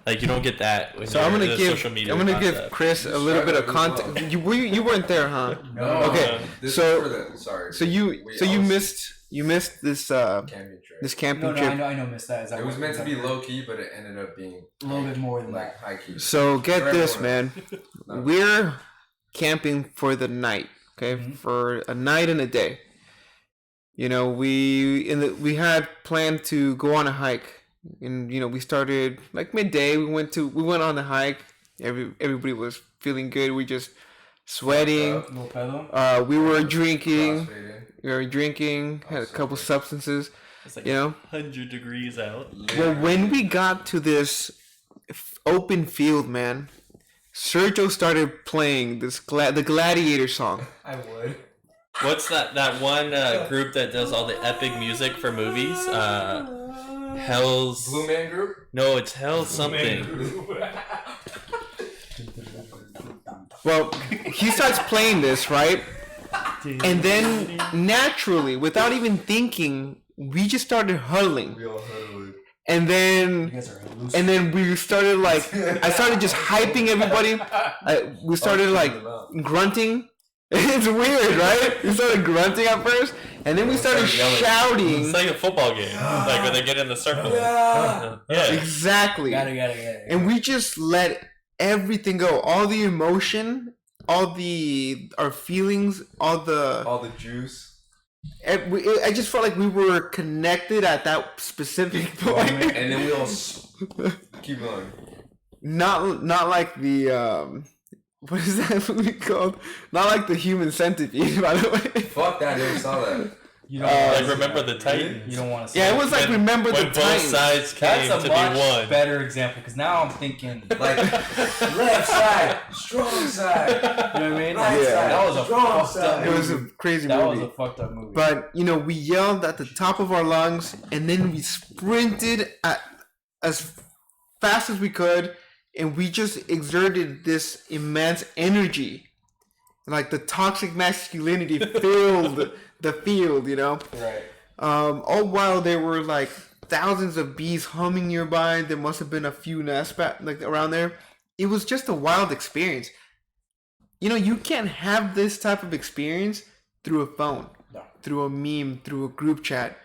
Like, you don't get that when So you're I'm in gonna a give social media give Chris a little bit of context. You weren't there, huh? No. Okay. This So- is for the sorry. So you missed this camping trip. this camping No, trip. I know, missed that. Is that It was what- meant is to that be what- low key, but it ended up being a little bit more than like that. high key. So get For this, everyone. man. We're camping for the night, okay? Mhm. For a night and a day. We had planned to go on a hike, and we started like midday. We went on the hike. Everybody was feeling good. We just sweating. Little pedo. We were drinking. Crossfading. We were drinking. Had a couple substances. It's like You know. 100 degrees out. Well, when we got to this open field, man, Sergio started playing the Gladiator song. I would. What's that one group that does all the epic music for movies? Hell's... Blue Man Group. No, it's Hell's something. Well, he starts playing this, right? And then naturally, without even thinking, we just started huddling. We all heard it. And You then guys are loose. and then we started like I started just hyping everybody. We started like grunting. It's weird, right? We started grunting at first, and then we started shouting. It's like a football game, like when they get in the circle. Yeah. Yeah. Exactly. Gotta get it. And we just let everything go, all the emotion, our feelings, all the juice. I just felt like we were connected at that specific point. And then we all keep going. Not like the what is that movie called? Not like the Human Centipede, by the way. Fuck that! I never saw that. You don't wanna Like see Remember that. the Titans. You don't want to see Yeah, it that. was like Remember the when both Titans. sides came That's a to much be one. better example because now I'm thinking Like left side, strong side. You know what I mean? Right Yeah. side, That was a strong fucked up side. It was a crazy That movie. was a fucked up movie. But we yelled at the top of our lungs, and then we sprinted at as fast as we could, and we just exerted this immense energy, like the toxic masculinity filled the field. right. All while there were like thousands of bees humming nearby. There must have been a few nests like around there. It was just a wild experience. You can't have this type of experience through a phone, No. through a meme, through a group chat.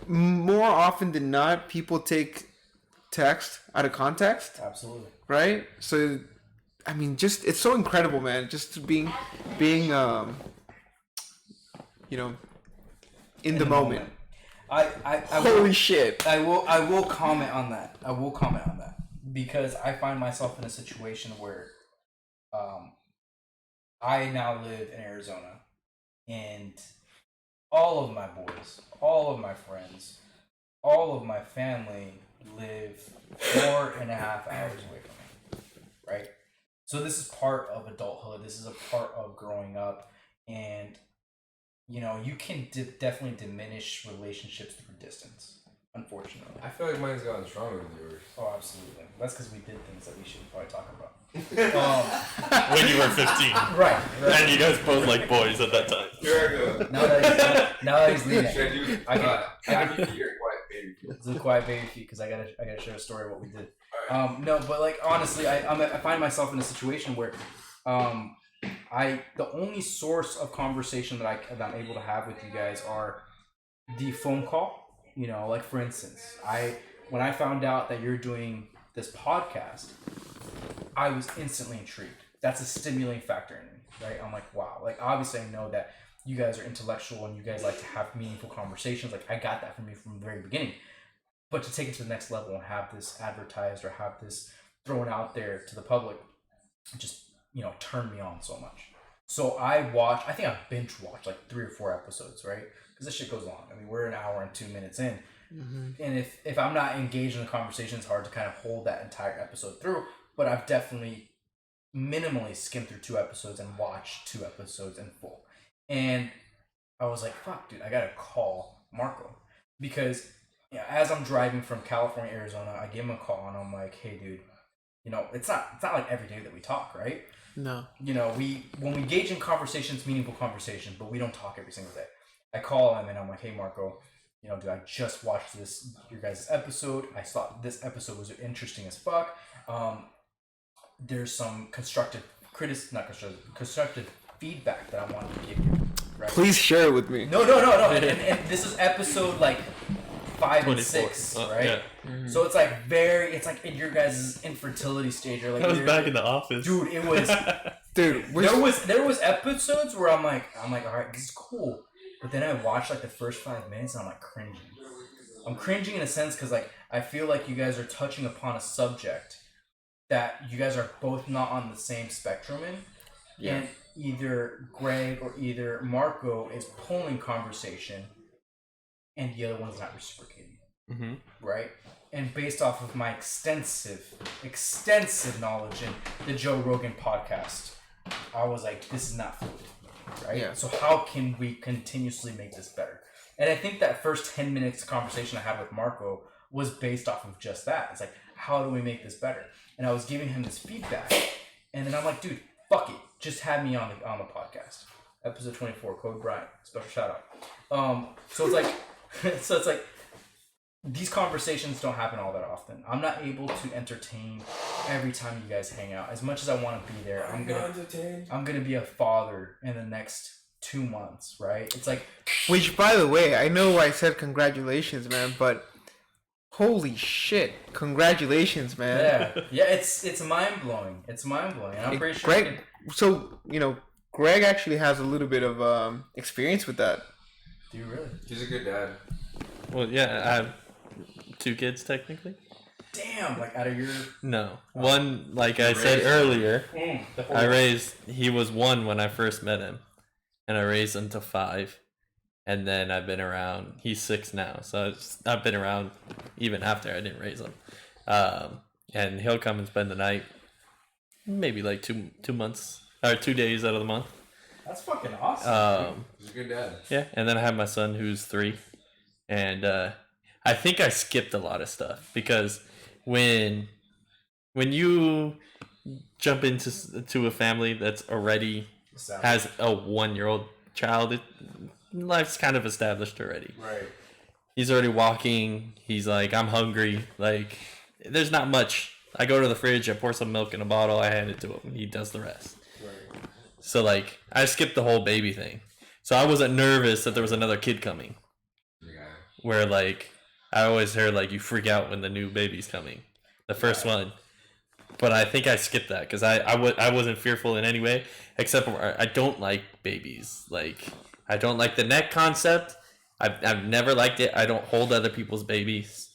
More often than not, people take text out of context, Absolutely. right? So, I mean, just it's so incredible, man. Just being in the moment. I Holy shit! I will comment on that. I will comment on that because I find myself in a situation where I now live in Arizona and all of my boys, all of my friends, all of my family live 4.5 hours away from me, right? So this is part of adulthood. This is a part of growing up, and you can definitely diminish relationships through distance, unfortunately. I feel like mine's gotten stronger than yours. Oh, absolutely. That's because we did things that we shouldn't probably talk about. When you were 15. Right. And you guys both like boys at that time. Here I go. Now that he's leaving, Should I do? I can be your quiet baby. it's a quiet baby feed because I gotta share a story of what we did. No, but like honestly, I find myself in a situation where, the only source of conversation that I'm able to have with you guys are the phone call. Like for instance, when I found out that you're doing this podcast, I was instantly intrigued. That's a stimulating factor in me, right? I'm like, wow. Like obviously I know that you guys are intellectual and you guys like to have meaningful conversations. Like I got that from you from the very beginning. But to take it to the next level and have this advertised or have this thrown out there to the public, just turned me on so much. So I think I binge watched like 3 or 4 episodes, right? Because this shit goes long. I mean, we're an hour and 2 minutes in. Mm-hmm. And if I'm not engaged in the conversation, it's hard to kind of hold that entire episode through. But I've definitely minimally skimmed through 2 episodes and watched 2 episodes in full. And I was like, fuck, dude, I gotta call Marco. Because as I'm driving from California, Arizona, I give him a call and I'm like, hey, dude, it's not like every day that we talk, right? No. When we engage in conversations, meaningful conversations, but we don't talk every single day. I call him and I'm like, hey, Marco, dude, I just watched your guys' episode. I thought this episode was interesting as fuck. There's some constructive feedback that I wanted to give you. Right? Please share it with me. No. And this is episode like 5 and 6, right? Yeah. Mm-hmm. So it's like in your guys' infertility stage, or like I was back in the office, dude. It was, dude. There was episodes where I'm like, all right, this is cool, but then I watched like the first 5 minutes and I'm like cringing. I'm cringing in a sense because like I feel like you guys are touching upon a subject that you guys are both not on the same spectrum in, and either Greg or either Marco is pulling conversation and the other one's not reciprocating. Mm-hmm. Right? And based off of my extensive knowledge in the Joe Rogan podcast, I was like, this is not fluid. Right? Yeah. So how can we continuously make this better? And I think that first 10 minutes of conversation I had with Marco was based off of just that. It's like, how do we make this better? And I was giving him this feedback. And then I'm like, dude, fuck it. Just have me on the podcast. Episode 24, Code Brian. Special shout out. So it's like, So it's like these conversations don't happen all that often. I'm not able to entertain every time you guys hang out. As much as I want to be there, I'm gonna be a father in the next 2 months, right? It's like, Which, by the way, I know I said congratulations, man, but holy shit, congratulations, man. yeah, it's mind blowing. It's mind blowing. I'm pretty sure. Greg, so Greg actually has a little bit of experience with that. Do you really? He's a good dad. Well, yeah, I have 2 kids technically. Damn, like out of your. No, one, like I said earlier, he was 1 when I first met him, and I raised him to 5, and then I've been around. He's 6 now, so I've been around even after I didn't raise him. And he'll come and spend the night, maybe like 2 months or 2 days out of the month. That's fucking awesome. He's a good dad. Yeah, and then I have my son who's 3, and I think I skipped a lot of stuff because when you jump into a family that's already has a 1-year-old child, life's kind of established already. Right. He's already walking. He's like, I'm hungry. Like, there's not much. I go to the fridge, I pour some milk in a bottle, I hand it to him, and he does the rest. Right. So, like, I skipped the whole baby thing. So I wasn't nervous that there was another kid coming. Yeah. Where, like, I always heard, like, you freak out when the new baby's coming. The first one. But I think I skipped that because I wasn't fearful in any way. Except for I don't like babies. Like, I don't like the neck concept. I've never liked it. I don't hold other people's babies.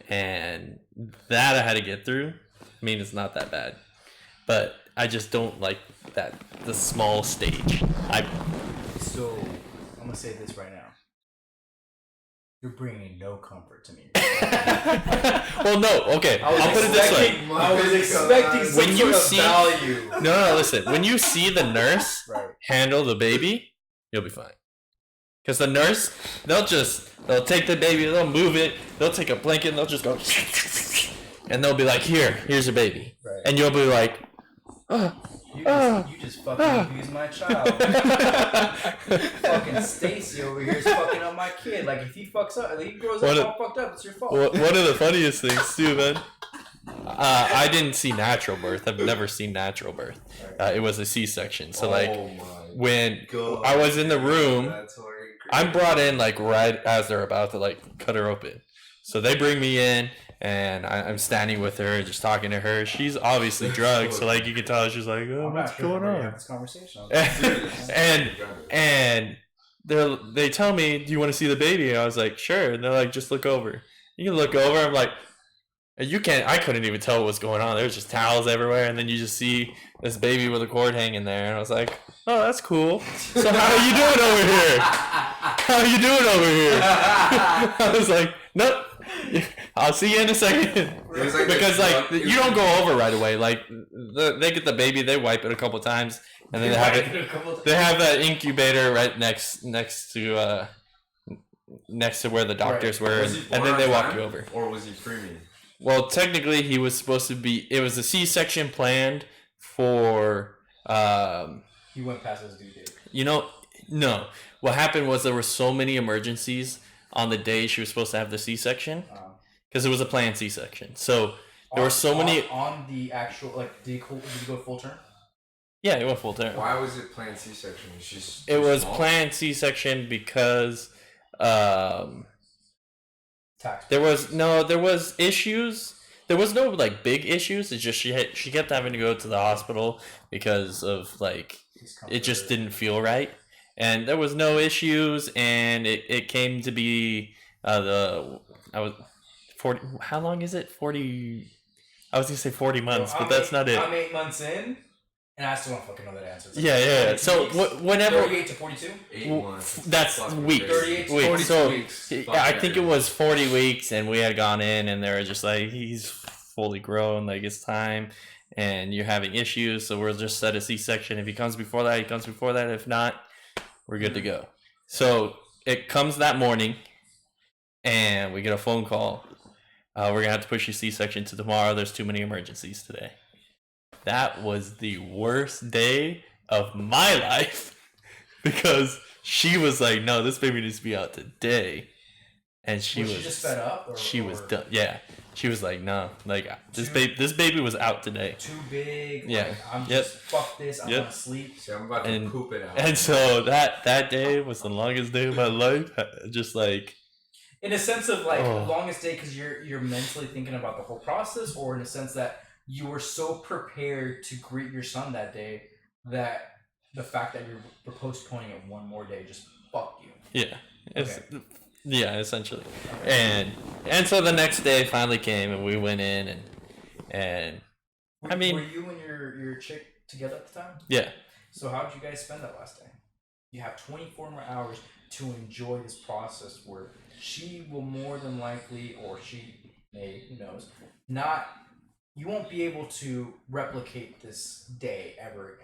And that I had to get through. I mean, it's not that bad. But I just don't like the small stage. So, I'm going to say this right now. You're bringing no comfort to me. Well, no. Okay, I'll put it this way. I was expecting some When you sort of see- value. No, listen. When you see the nurse Right. handle the baby, you'll be fine. Because the nurse, they'll take the baby, they'll move it, they'll take a blanket, and they'll just go, and they'll be like, here's your baby. Right. And you'll be like, You just fucking abused my child. Fucking Stacy over here is fucking up my kid. Like, if he fucks up, if he grows up all fucked up, it's your fault. one of the funniest things too, man. I didn't see natural birth. I've never seen natural birth. It was a C-section. So when I was in the room, I'm brought in like right as they're about to like cut her open. So they bring me in, and I'm standing with her, just talking to her. She's obviously drugged, so like you can tell she's like, "Oh, what's going on?" This conversation. and they tell me, "Do you want to see the baby?" And I was like, "Sure." And they're like, "Just look over." You can look over. I'm like, "You can't." I couldn't even tell what was going on. There was just towels everywhere, and then you just see this baby with a cord hanging there. And I was like, "Oh, that's cool." So how are you doing over here? How are you doing over here? I was like, "Nope. I'll see you in a second." Because like you don't go over right away. Like they get the baby, they wipe it a couple times, and then they have that incubator right next to where the doctors were, and then they walk you over. Or was he preemie? Well, technically, he was supposed to be. It was a C-section planned for. He went past his due date. No. What happened was there were so many emergencies on the day she was supposed to have the C-section, because it was a planned C-section. So there were so many on the actual like. Did you go full term? Yeah, it went full term. Why was it planned C-section? It was planned C-section because there was issues. There was no like big issues. It's just she kept having to go to the hospital because of like it just didn't feel right. And there was no issues, and it came to be I was 40. How long is it? 40. I was gonna say 40 months, but that's not it. I'm 8 months in, and I still don't fucking know that answer. Yeah. So whenever 38 to 42. 8 months. That's weeks. 38 to 42 so weeks. I think it was 40 weeks, and we had gone in, and they were just like, he's fully grown, like it's time, and you're having issues, so we'll just set a C-section. If he comes before that, he comes before that. If not, we're good to go. So it comes that morning, and we get a phone call. We're going to have to push your C-section to tomorrow. There's too many emergencies today. That was the worst day of my life because she was like, no, this baby needs to be out today. and she was just fed up. She was done. Yeah, she was like, no, like this Too- baby was out today. Too big. Yeah. Like, I'm Yep. just fuck this. I Yep. want to sleep. See, I'm about to And- poop it out. And so that day was the longest day of my life. Just like, In a sense of like Oh. the longest day because you're mentally thinking about the whole process, or in a sense that you were so prepared to greet your son that day that the fact that you're postponing it one more day just fuck you. yeah, it's, Okay. yeah, essentially. And so the next day finally came, and we went in, and Were, I mean- were you and your chick together at the time? yeah, So how did you guys spend that last day? You have 24 more hours to enjoy this process where she will more than likely, or she may, who knows, not, you won't be able to replicate this day ever again.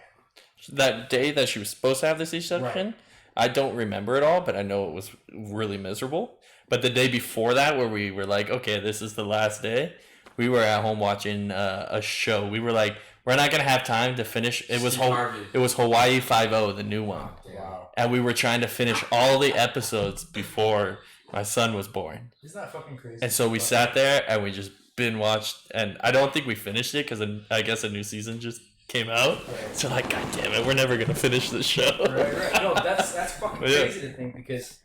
that day that she was supposed to have the C-section, Right. I don't remember it all, but I know it was really miserable. But the day before that, where we were like, okay, this is the last day, we were at home watching a show. We were like, we're not gonna have time to finish. It was Steve Harvey. it was Hawaii 5-0, the new one, Wow. and we were trying to finish all the episodes before my son was born. Isn't that fucking crazy? And so we sat there and we just binge watched, and I don't think we finished it because I guess a new season just came out. Right. So like, god damn it, we're never gonna finish this show. Right. No, that's fucking But yeah. crazy to think because,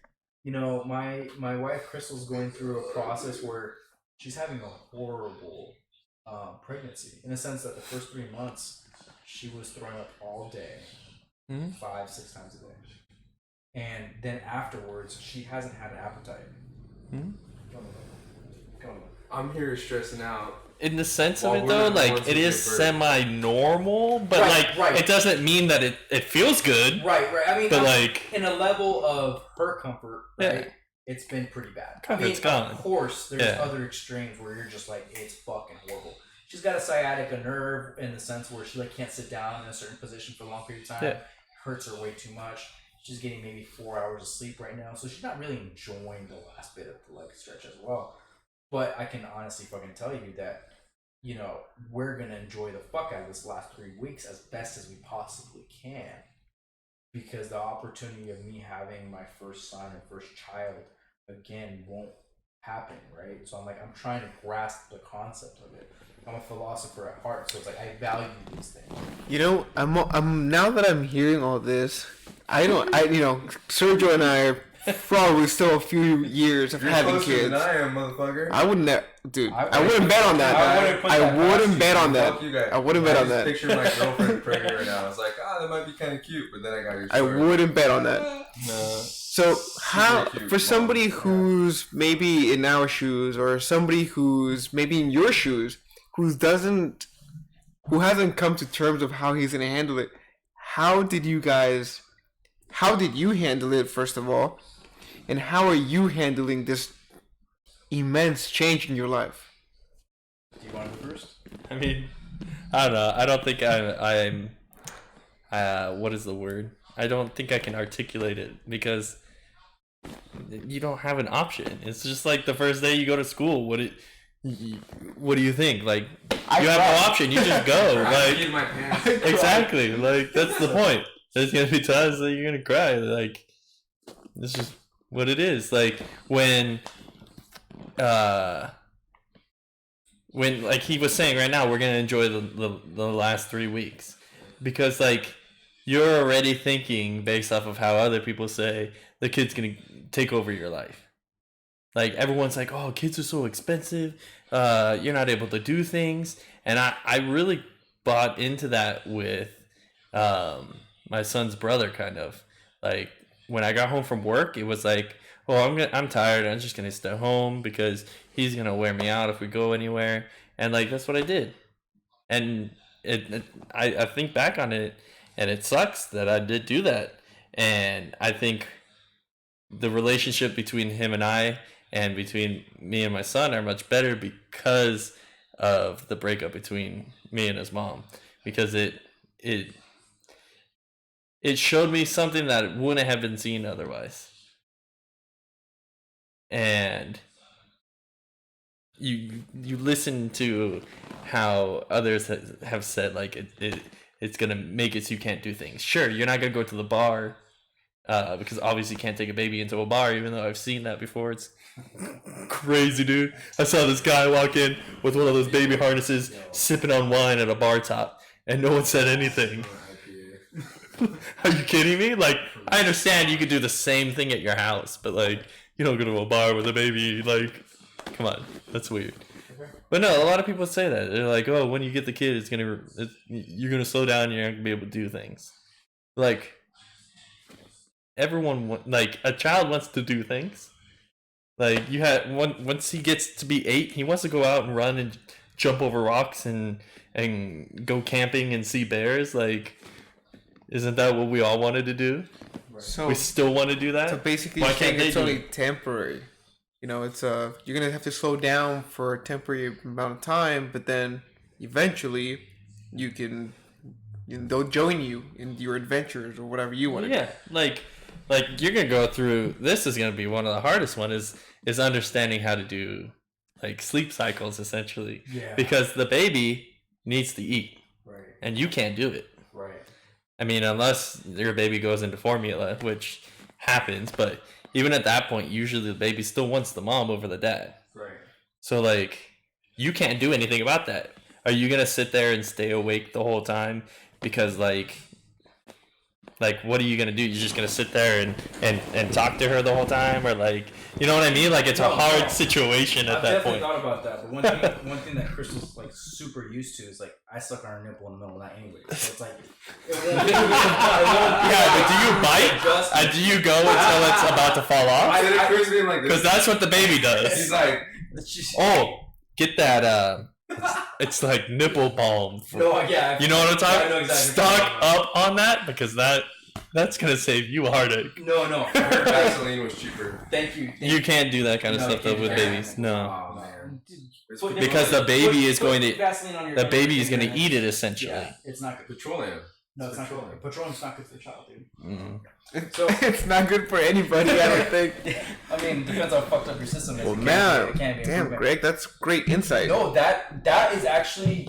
you know, my wife Crystal's going through a process where she's having a horrible pregnancy, in the sense that the first 3 months she was throwing up all day, Mhm. 5-6 times a day, and then afterwards she hasn't had an appetite. Mhm. Go on. I'm here stressing out. In the sense of Well, it we're though, not like going to it is give birth. semi-normal, but Right, like right. it doesn't mean that it feels good. Right. I mean, But like, in a level of her comfort, right? Yeah. It's been pretty bad. Comfort's gone. Of course, there's Yeah. other extremes where you're just like, it's fucking horrible. She's got a sciatica nerve in the sense where she like can't sit down in a certain position for a long period of time. Yeah. Hurts her way too much. She's getting maybe 4 hours of sleep right now, so she's not really enjoying the last bit of the leg stretch as well. But I can honestly fucking tell you that, you know, we're gonna enjoy the fuck out of this last 3 weeks as best as we possibly can, because the opportunity of me having my first son and first child again won't happen, right? So I'm trying to grasp the concept of it. I'm a philosopher at heart, so it's like I value these things. You know, I'm now that I'm hearing all this, Sergio and I are probably still a few years of You're having closer kids. than I am, motherfucker. I wouldn't, dude. I I wouldn't bet on that. I wouldn't put I that past wouldn't you. bet on Fuck that. you guys. I wouldn't bet on just that. Picture my girlfriend pregnant right now. I was like, that might be kind of cute, but then I got your I story. wouldn't bet on that. no. So how, cute, for somebody Mom. who's maybe in our shoes, or somebody who's maybe in your shoes, who hasn't come to terms of how he's gonna handle it, how did you handle it, first of all, and how are you handling this immense change in your life? Do you want to go first? I mean, I don't know. I don't think I'm. What is the word? I don't think I can articulate it because you don't have an option. It's just like the first day you go to school. What do you think? Like you have no option. You just go. I Like peed my pants. exactly. Like that's the point. There's gonna be times that you're gonna cry. Like this is what it is. Like when like he was saying right now, we're gonna enjoy the last 3 weeks because like you're already thinking based off of how other people say the kid's gonna take over your life. Like everyone's like, oh, kids are so expensive. You're not able to do things, and I really bought into that with my son's brother. Kind of like when I got home from work, it was like, oh, I'm tired. I'm just gonna stay home because he's gonna wear me out if we go anywhere, and like that's what I did. And I think back on it, and it sucks that I did do that. And I think the relationship between him and I, and between me and my son, are much better because of the breakup between me and his mom. Because it showed me something that wouldn't have been seen otherwise. And you listen to how others have said like it's gonna make it so you can't do things. Sure, you're not gonna go to the bar because obviously you can't take a baby into a bar, even though I've seen that before. It's crazy, dude. I saw this guy walk in with one of those baby harnesses, sipping on wine at a bar top, and no one said anything. Are you kidding me? Like, I understand you could do the same thing at your house, but like, you don't go to a bar with a baby. Like, come on, that's weird. But no, a lot of people say that. They're like, oh, when you get the kid, you're gonna slow down. You're not gonna be able to do things. Like, like a child wants to do things. Like once he gets to be 8, he wants to go out and run and jump over rocks and go camping and see bears. Like, isn't that what we all wanted to do? So we still want to do that. So basically, why you're saying can't they it's do only it? temporary. You know, it's you're gonna have to slow down for a temporary amount of time, but then eventually they'll join you in your adventures or whatever you want to do. Yeah, like you're gonna go through. This is gonna be one of the hardest one is understanding how to do like sleep cycles essentially. Yeah. Because the baby needs to eat, Right. and you can't do it. Right. I mean, unless your baby goes into formula, which happens, but even at that point, usually the baby still wants the mom over the dad. Right. So, like, you can't do anything about that. Are you going to sit there and stay awake the whole time? Because, like, what are you going to do? You're just going to sit there and talk to her the whole time? Or, like, you know what I mean? Like, it's a hard situation at that point. I've definitely thought about that, but one thing that Crystal's, like, super used to is, like, I suck on her nipple in the middle of that anyway. So it's like... Yeah, but do you bite? Do you go until it's about to fall off? Because that's what the baby does. He's like... Oh, get that, it's like nipple balm. No, yeah. You know what I'm talking about? Exactly Stock up on that, because that's going to save you a heartache. No. Vaseline was cheaper. Thank you. You can't do that kind of No, stuff, you though, can't with do that. babies. No. Oh, man. Because the baby is going to... Vaseline on your The baby is finger going to and- eat it, essentially. Yeah, it's not good. Petroleum. No, it's not Petroleum. good. Petroleum's not good for the child, dude. Mm. So, It's not good for anybody, I don't think. I mean, depends how fucked up your system is. Well, It man, can be damn, improved. Greg, that's great insight. No, that is actually,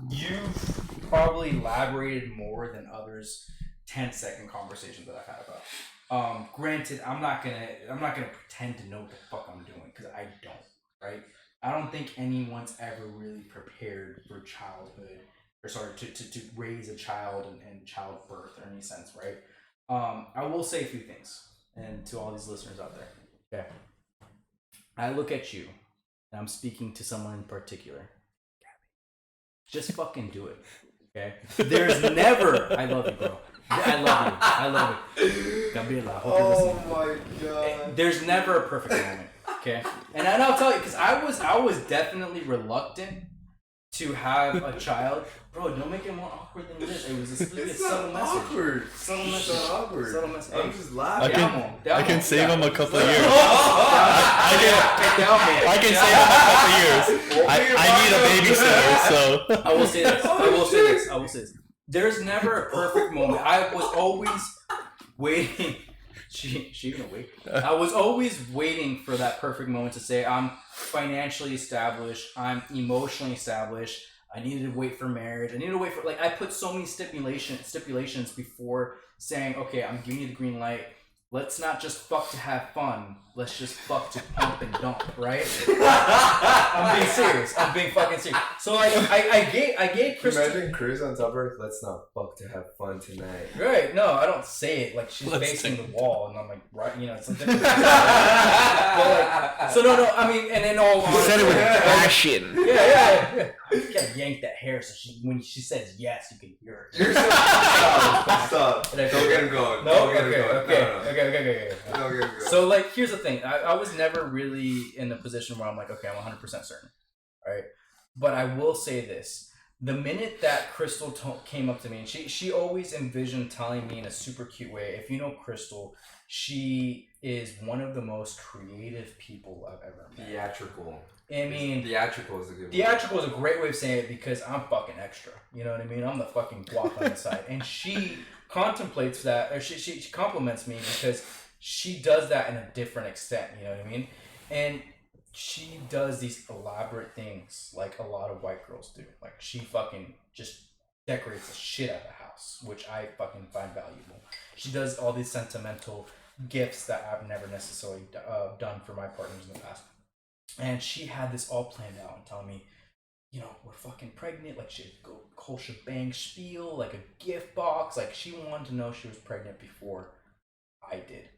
you've probably elaborated more than others 10-second conversations that I've had about. Granted, I'm not gonna pretend to know what the fuck I'm doing, because I don't, right? I don't think anyone's ever really prepared for childhood, or sorry, to raise a child and childbirth in any sense, right? I will say a few things, and to all these listeners out there. Okay. I look at you, and I'm speaking to someone in particular. Just fucking do it. Okay? There's never... I love you, bro. I love you. Gabriela, I hope you're listening. my god. There's never a perfect moment. Okay? And I'll tell you, because I was definitely reluctant to have a child. Bro, don't make it more awkward than this. It was a subtle message. Awkward. Subtle message. It's not awkward. Subtle message. I'm just laughing. I can save him a couple of years. I I can save him a couple of years. I need a babysitter, so... I will say this. There's never a perfect moment. I was always waiting. She gonna wait. I was always waiting for that perfect moment to say I'm financially established. I'm emotionally established. I needed to wait for marriage. I needed to wait for I put so many stipulations before saying, okay, I'm giving you the green light. Let's not just fuck to have fun. Let's just fuck to pump and dump, right? I'm being serious. I'm being fucking serious. So I gave Crystal. Imagine Chris on top of her. Let's not fuck to have fun tonight. Right? No, I don't say it like she's facing the wall, and I'm like, right? You know, it's a different. So no. I mean, and in all You honesty, said it with passion. Yeah. You gotta yank that hair so when she says yes, you can hear her. You're so stop. Don't get him going. No, Don't get him going. okay. Don't get him going. So here's the thing. I was never really in a position where I'm like, okay, I'm 100% certain, right? But I will say this: the minute that Crystal came up to me, and she always envisioned telling me in a super cute way. If you know Crystal, she is one of the most creative people I've ever met. Theatrical. I mean, theatrical is a good word. Theatrical is a great way of saying it because I'm fucking extra. You know what I mean? I'm the fucking guap on the side. And she contemplates that, or she compliments me because she does that in a different extent. You know what I mean? And she does these elaborate things like a lot of white girls do. Like she fucking just decorates the shit out of the house. house, which I fucking find valuable. She does all these sentimental gifts that I've never necessarily done for my partners in the past. And she had this all planned out and telling me, we're fucking pregnant. Like, she'd go whole shebang spiel, like a gift box. Like, she wanted to know she was pregnant before I did.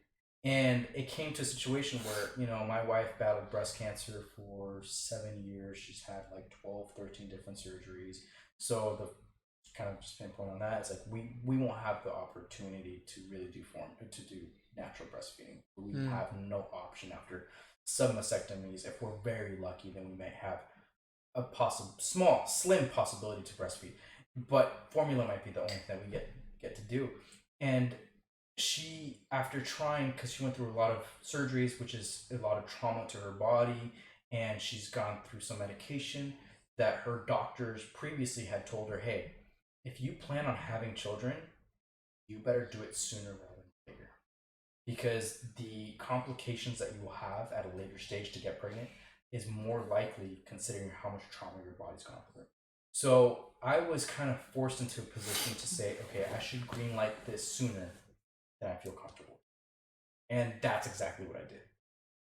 And it came to a situation where, my wife battled breast cancer for 7 years. She's had like 12, 13 different surgeries. So the kind of just pinpoint on that is like, we won't have the opportunity to really do natural breastfeeding. We have no option after some mastectomies. If we're very lucky, then we may have a slim possibility to breastfeed, but formula might be the only thing we get to do. And she, after trying, because she went through a lot of surgeries, which is a lot of trauma to her body, and she's gone through some medication that her doctors previously had told her, hey, if you plan on having children, you better do it sooner rather than later, because the complications that you will have at a later stage to get pregnant is more likely considering how much trauma your body's gone through. So I was kind of forced into a position to say, okay, I should green light this sooner than I feel comfortable. And that's exactly what I did.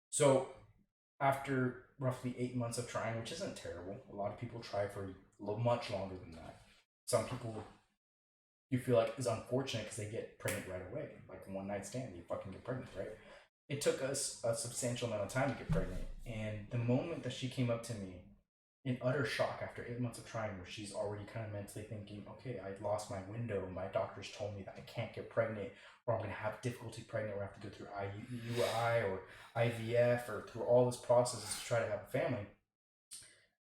So after roughly 8 months of trying, which isn't terrible, a lot of people try for much longer than that. Some people you feel like is unfortunate because they get pregnant right away. Like a one night stand, you fucking get pregnant, right? It took us a substantial amount of time to get pregnant. And the moment that she came up to me in utter shock after 8 months of trying, where she's already kind of mentally thinking, okay, I lost my window. My doctors told me that I can't get pregnant, or I'm going to have difficulty pregnant, or I have to go through IUI or IVF or through all this processes to try to have a family.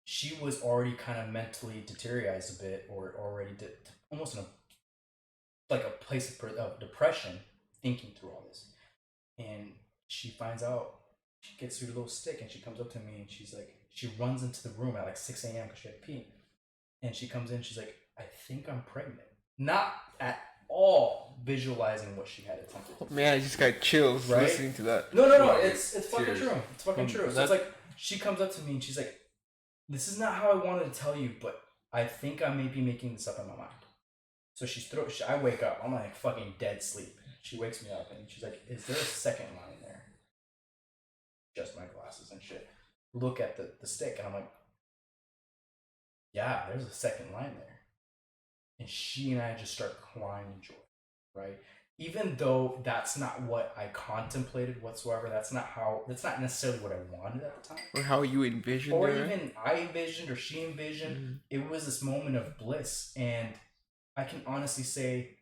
She was already kind of mentally deteriorated a bit, or already almost in a place of depression, thinking through all this. And she finds out, she gets through the little stick, and she comes up to me, and she's like, she runs into the room at like 6 a.m. because she had to pee. And she comes in, she's like, I think I'm pregnant. Not at all visualizing what she had attempted to do. Man, I just got chills listening to that. No, it's fucking true. It's fucking true. So That's... it's like, she comes up to me and she's like, this is not how I wanted to tell you, but I think I may be making this up in my mind. So I wake up, I'm like fucking dead sleep. She wakes me up and she's like, is there a second line there? Just my glasses and shit. Look at the stick, and I'm like, yeah, there's a second line there. And she and I just start crying in joy, right? Even though that's not what I contemplated whatsoever, that's not necessarily what I wanted at the time. Or how you envisioned or it. Or even I envisioned or she envisioned. Mm-hmm. It was this moment of bliss. And I can honestly say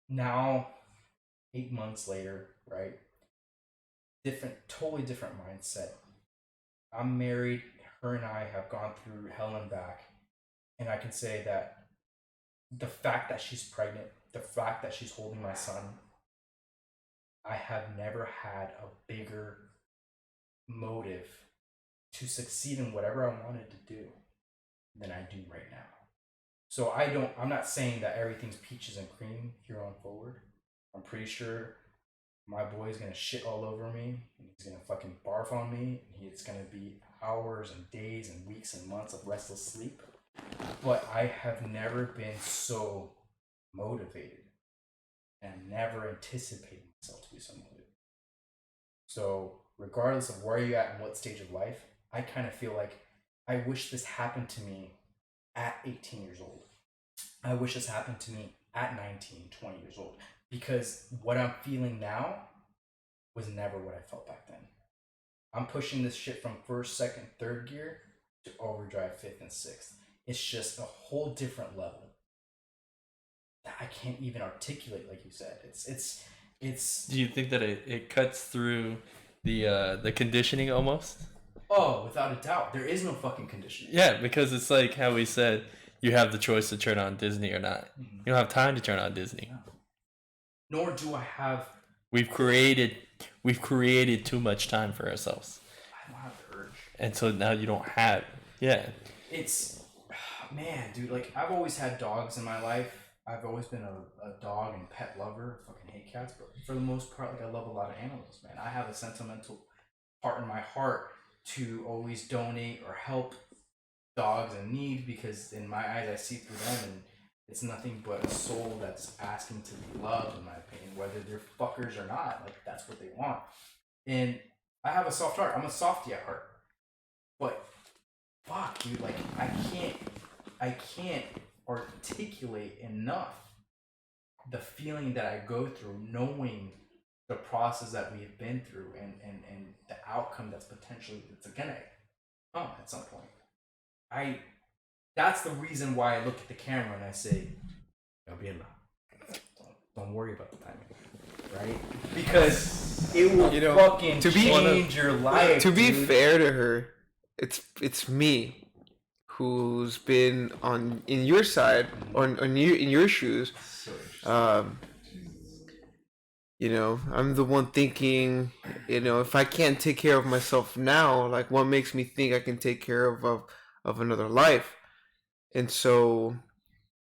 now, 8 months later, right? Totally different mindset. I'm married. Her and I have gone through hell and back. And I can say that the fact that she's pregnant, the fact that she's holding my son, I have never had a bigger motive to succeed in whatever I wanted to do than I do right now. So I'm not saying that everything's peaches and cream here on forward. I'm pretty sure my boy's gonna shit all over me, and he's gonna fucking barf on me, and it's gonna be hours and days and weeks and months of restless sleep. But I have never been so motivated, and never anticipated myself to be so motivated. So regardless of where you're at and what stage of life, I kind of feel like I wish this happened to me at 18 years old. I wish this happened to me at 19, 20 years old. Because what I'm feeling now was never what I felt back then. I'm pushing this shit from first, second, third gear to overdrive fifth and sixth. It's just a whole different level that I can't even articulate, like you said. It's. Do you think that it cuts through the conditioning almost? Oh, without a doubt. There is no fucking conditioning. Yeah, because it's like how we said, you have the choice to turn on Disney or not. Mm-hmm. You don't have time to turn on Disney. No. Nor do I have. We've created too much time for ourselves. I don't have the urge. And so now you don't have. Yeah. It's, man, dude. Like, I've always had dogs in my life. I've always been a dog and pet lover. I fucking hate cats, but for the most part, like, I love a lot of animals, man. I have a sentimental part in my heart to always donate or help dogs in need, because in my eyes I see through them, and It's nothing but a soul that's asking to be loved, in my opinion, whether they're fuckers or not. Like, that's what they want. And I have a soft heart. I'm a softy at heart. But fuck, dude, like I can't articulate enough the feeling that I go through knowing the process that we have been through and the outcome that's potentially it's gonna come at some point. That's the reason why I look at the camera and I say, don't worry about the timing. Right? Because it will fucking change your life. To be dude. fair to her, it's me who's been in your side or in your shoes. I'm the one thinking, if I can't take care of myself now, like what makes me think I can take care of another life? And so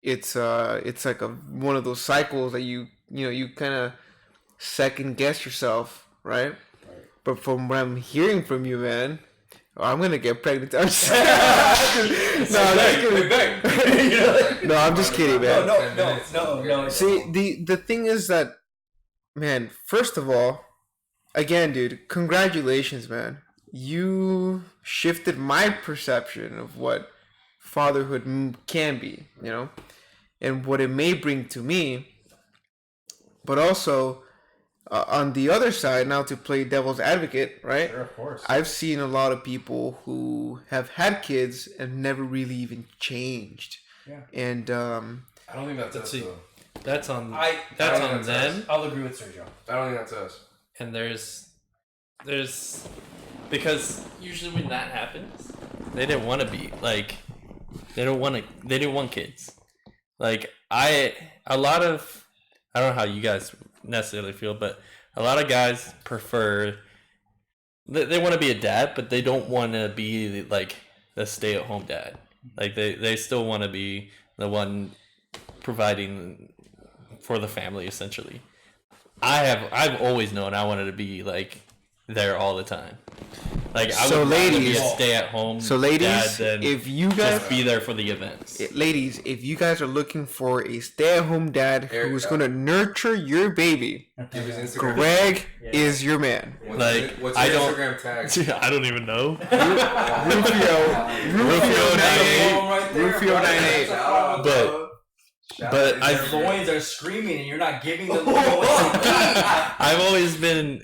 it's like one of those cycles that you kind of second guess yourself, right? But from what I'm hearing from you, man, I'm gonna get pregnant. I'm just... No, I'm just kidding, man. No. See, the thing is that, man, first of all, again, dude, congratulations, man. You shifted my perception of what fatherhood can be, and what it may bring to me. But also, on the other side, now to play devil's advocate, right? Sure, of course. I've seen a lot of people who have had kids and never really even changed. Yeah. And I don't think that's us, though. That's on that's on them. I'll agree with Sergio. I don't think that's us. And there's because usually when that happens, they didn't want to be like they didn't want kids. Like I don't know how you guys necessarily feel, but a lot of guys prefer they want to be a dad, but they don't want to be like the stay-at-home dad. Like they still want to be the one providing for the family, essentially. I've always known I wanted to be like there all the time. Like I would rather be a stay-at-home dad than if you guys just be there for the events. Ladies, if you guys are looking for a stay-at-home dad who's going to nurture your baby, Greg is your man. What's your Instagram tag? I don't even know. Rufio 98. But their loins are screaming and you're not giving them the loins. I've always been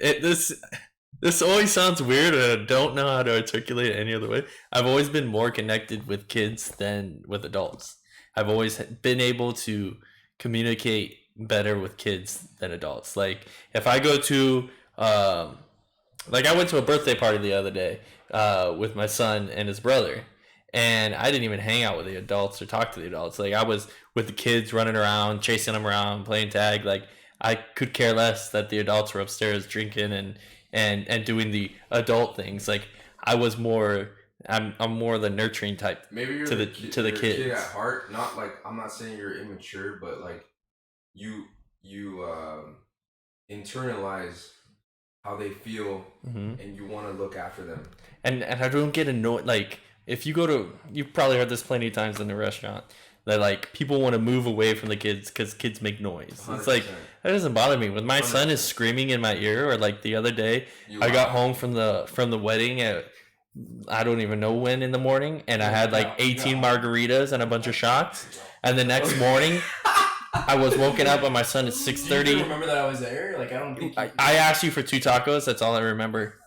this always sounds weird and I don't know how to articulate it any other way. I've always been more connected with kids than with adults. I've always been able to communicate better with kids than adults. Like if I go to like I went to a birthday party the other day with my son and his brother. And I didn't even hang out with the adults or talk to the adults. Like I was with the kids running around, chasing them around, playing tag. Like I could care less that the adults were upstairs drinking and doing the adult things. Like I was more, I'm more the nurturing type. Maybe you're to the kids. Kid at heart. Not like I'm not saying you're immature, but like you internalize how they feel, and you want to look after them. And I don't get annoyed. Like if you go to, you've probably heard this plenty of times in the restaurant. That like people want to move away from the kids because kids make noise. 100%. It's like that doesn't bother me. When my 100%. Son is screaming in my ear, or like the other day, I got home from the wedding at I don't even know when in the morning, and I had like 18 margaritas and a bunch of shots. And the next morning, I was woken up by my son at 6:30. Do you remember that I was there? Like I don't think I asked you for 2 tacos. That's all I remember.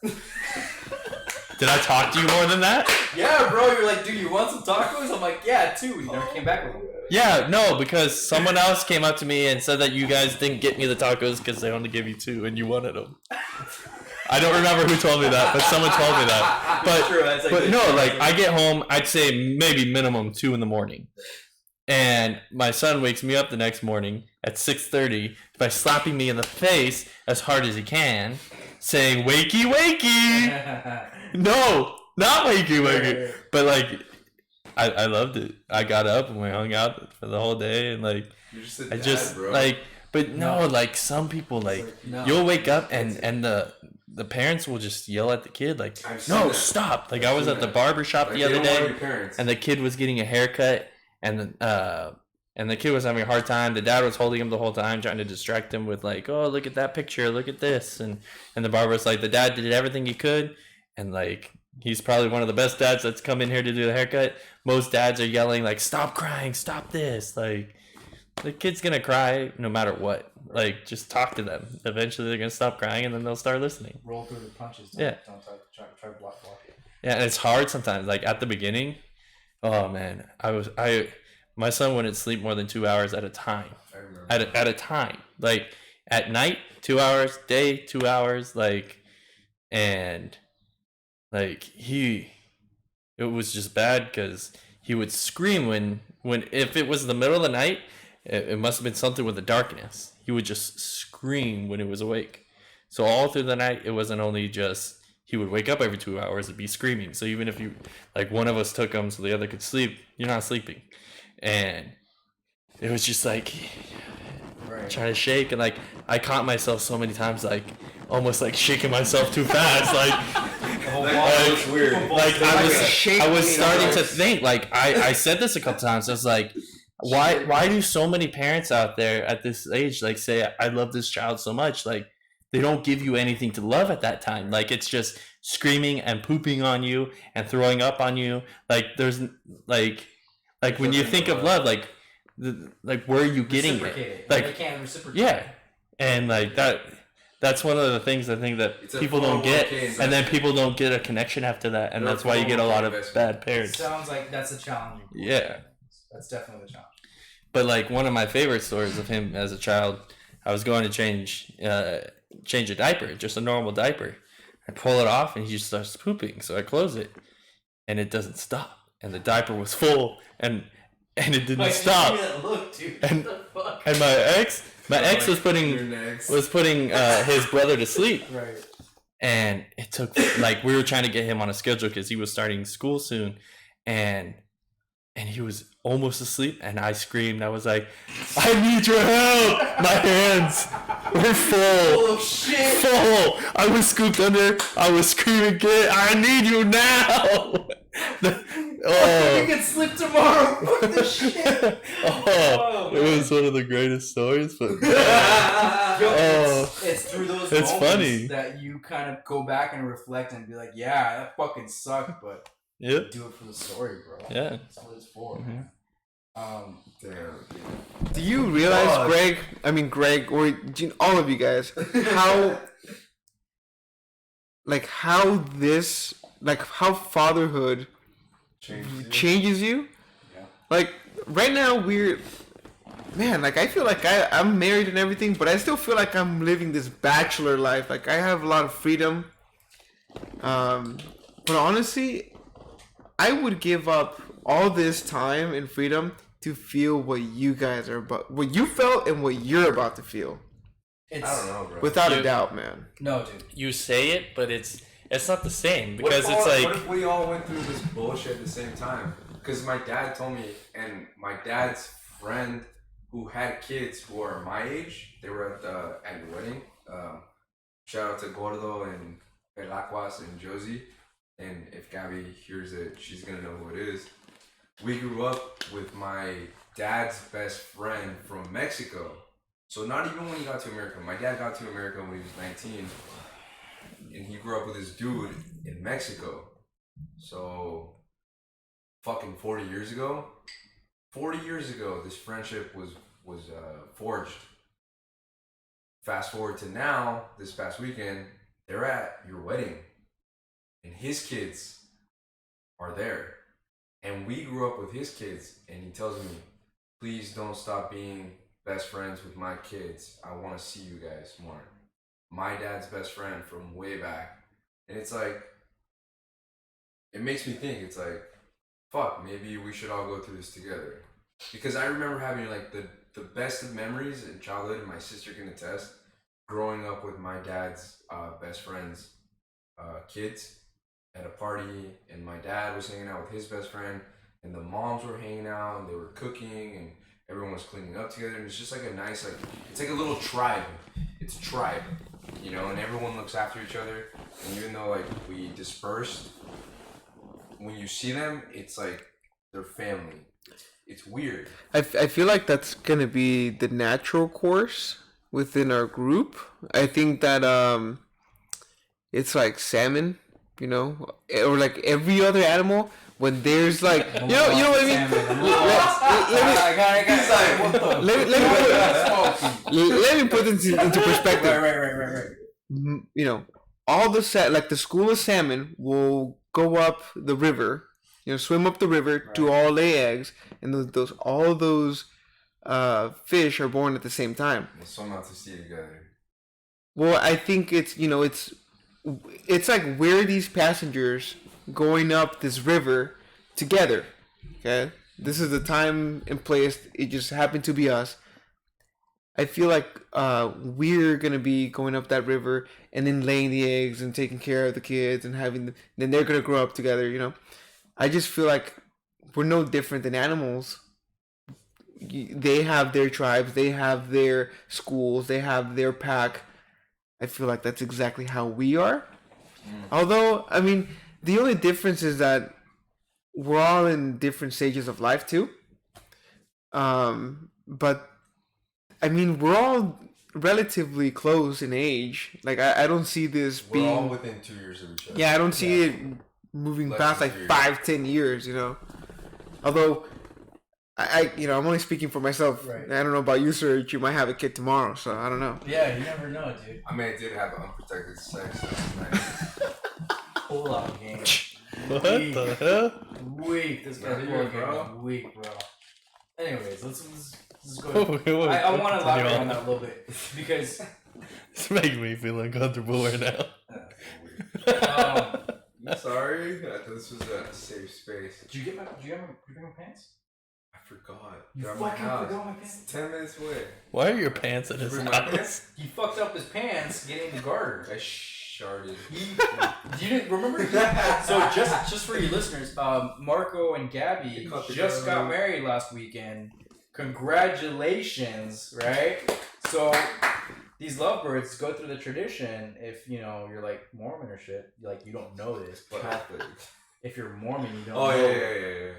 Did I talk to you more than that? Yeah, bro. You're like, dude, you want some tacos? I'm like, yeah, 2. You never came back with them. Yeah, no, because someone else came up to me and said that you guys didn't get me the tacos because they only give you 2 and you wanted them. I don't remember who told me that, but someone told me that. But no, like I get home, I'd say maybe minimum 2 in the morning. And my son wakes me up the next morning at 6:30 by slapping me in the face as hard as he can, saying, "Wakey, wakey!" No, not wakey, wakey. But like, I loved it. I got up and we hung out for the whole day, and like, you're just bro. Like, but no, like some people like you'll wake up and the parents will just yell at the kid like, "No, stop!" Like I was at the barber shop the other day, and the kid was getting a haircut, and And the kid was having a hard time. The dad was holding him the whole time, trying to distract him with like, oh, look at that picture, look at this. And the barber's like, the dad did everything he could. And like, he's probably one of the best dads that's come in here to do the haircut. Most dads are yelling like, stop crying, stop this. Like, the kid's going to cry no matter what. Like, just talk to them. Eventually they're going to stop crying and then they'll start listening. Roll through the punches. Yeah. Don't try to block it. Yeah, and it's hard sometimes. Like, at the beginning, oh man, my son wouldn't sleep more than 2 hours at a time. I remember. At a time. Like, at night, 2 hours, day, 2 hours, like, and like it was just bad because he would scream when if it was the middle of the night, it must have been something with the darkness. He would just scream when he was awake. So all through the night, it wasn't only just he would wake up every 2 hours and be screaming. So even if you, like, one of us took him so the other could sleep, you're not sleeping. And it was just like trying to shake, and like I caught myself so many times like almost like shaking myself too fast, like weird. Like I was starting to think, like I said this a couple times. I was like, why do so many parents out there at this age like say I love this child so much? Like, they don't give you anything to love at that time. Like, it's just screaming and pooping on you and throwing up on you. Like, there's like when you think of love, like where are you getting it? Like, they can't reciprocate. Yeah, and like that's one of the things I think that people don't get, and then people don't get a connection after that, and that's why you get a lot of bad parents. It sounds like that's a challenge. Yeah, that's definitely the challenge. But like one of my favorite stories of him as a child, I was going to change a diaper, just a normal diaper. I pull it off and he just starts pooping, so I close it, and it doesn't stop. And the diaper was full, and it didn't stop. Look, dude. And my ex was putting his brother to sleep. Right. And it took, like, we were trying to get him on a schedule because he was starting school soon, and he was almost asleep, and I screamed. I was like, I need your help! My hands were full. Oh, shit. Full. I was scooped under. I was screaming, I need you now! You can sleep tomorrow. What the shit? It was one of the greatest stories, but it's through those it's moments funny that you kind of go back and reflect and be like, yeah, that fucking sucked, but yep. do it for the story, bro. Yeah, that's what it's for. Damn. Do you realize, Greg, or all of you guys, how fatherhood changes you? Yeah. Like, right now I feel like I'm married and everything, but I still feel like I'm living this bachelor life. Like, I have a lot of freedom. But honestly, I would give up all this time and freedom to feel what you guys are about, what you felt and what you're about to feel. I don't know, bro. Without a doubt, man. No, dude. You say it, but it's not the same, because what it's if we all went through this bullshit at the same time? Because my dad told me, and my dad's friend who had kids who are my age, they were at your wedding. Shout out to Gordo and Pelacuas and Josie. And if Gabby hears it, she's gonna know who it is. We grew up with my dad's best friend from Mexico. So not even when he got to America. My dad got to America when he was 19. And he grew up with this dude in Mexico. So fucking 40 years ago, this friendship was forged. Fast forward to now, this past weekend, they're at your wedding. And his kids are there. And we grew up with his kids, and he tells me, please don't stop being best friends with my kids. I want to see you guys more. My dad's best friend from way back. And it's like, it makes me think, it's like, fuck, maybe we should all go through this together. Because I remember having like the best of memories in childhood, and my sister can attest, growing up with my dad's best friend's kids at a party, and my dad was hanging out with his best friend, and the moms were hanging out, and they were cooking, and everyone was cleaning up together, and it's just like a nice, like, it's like a little tribe. It's a tribe, you know, and everyone looks after each other, and even though, like, we dispersed, when you see them, it's like their family. it's weird. I feel like that's gonna be the natural course within our group. I think that it's like salmon, you know, or like every other animal. When there's like, you know what I mean. Let me put this into perspective. Right. You know, all the like the school of salmon will go up the river, you know, swim up the river to all lay eggs, and all those fish are born at the same time. We'll swim out to sea together. Well, I think it's, you know, it's like we're these passengers going up this river together. Okay, this is the time and place. It just happened to be us. I feel like we're gonna be going up that river and then laying the eggs and taking care of the kids and then they're gonna grow up together. You know, I just feel like we're no different than animals. They have their tribes, they have their schools, they have their pack. I feel like that's exactly how we are. Although, I mean, the only difference is that we're all in different stages of life too. But I mean, we're all relatively close in age. Like, I don't see this We're all being within 2 years of each other. Yeah, I don't see it moving Less past than like 2 years. 5-10 years, you know. Although I you know, I'm only speaking for myself. Right. I don't know about you, sir. You might have a kid tomorrow, so I don't know. Yeah, you never know, dude. I mean, I did have unprotected sex last night. Pull out game. What the hell? Weak. This guy's Yeah, pull out bro. game is weak, bro. Anyways, let's go. Wait, I want to continue elaborate on. on that a little bit because It's making me feel uncomfortable right now. I'm sorry. I thought this was a safe space. did you bring my pants? I forgot. You They're at my fucking house. forgot my pants. It's 10 minutes away. Why are your pants in his Bring my house? pants? He fucked up his pants getting the garter. I sharded. You didn't remember? So just for you listeners, Marco and Gabby They caught the just garter. got married last weekend. Congratulations, right? So these lovebirds go through the tradition. If you know you're like Mormon or shit, like you don't know this, but Catholic. if you're Mormon, you don't. Oh, know yeah, it.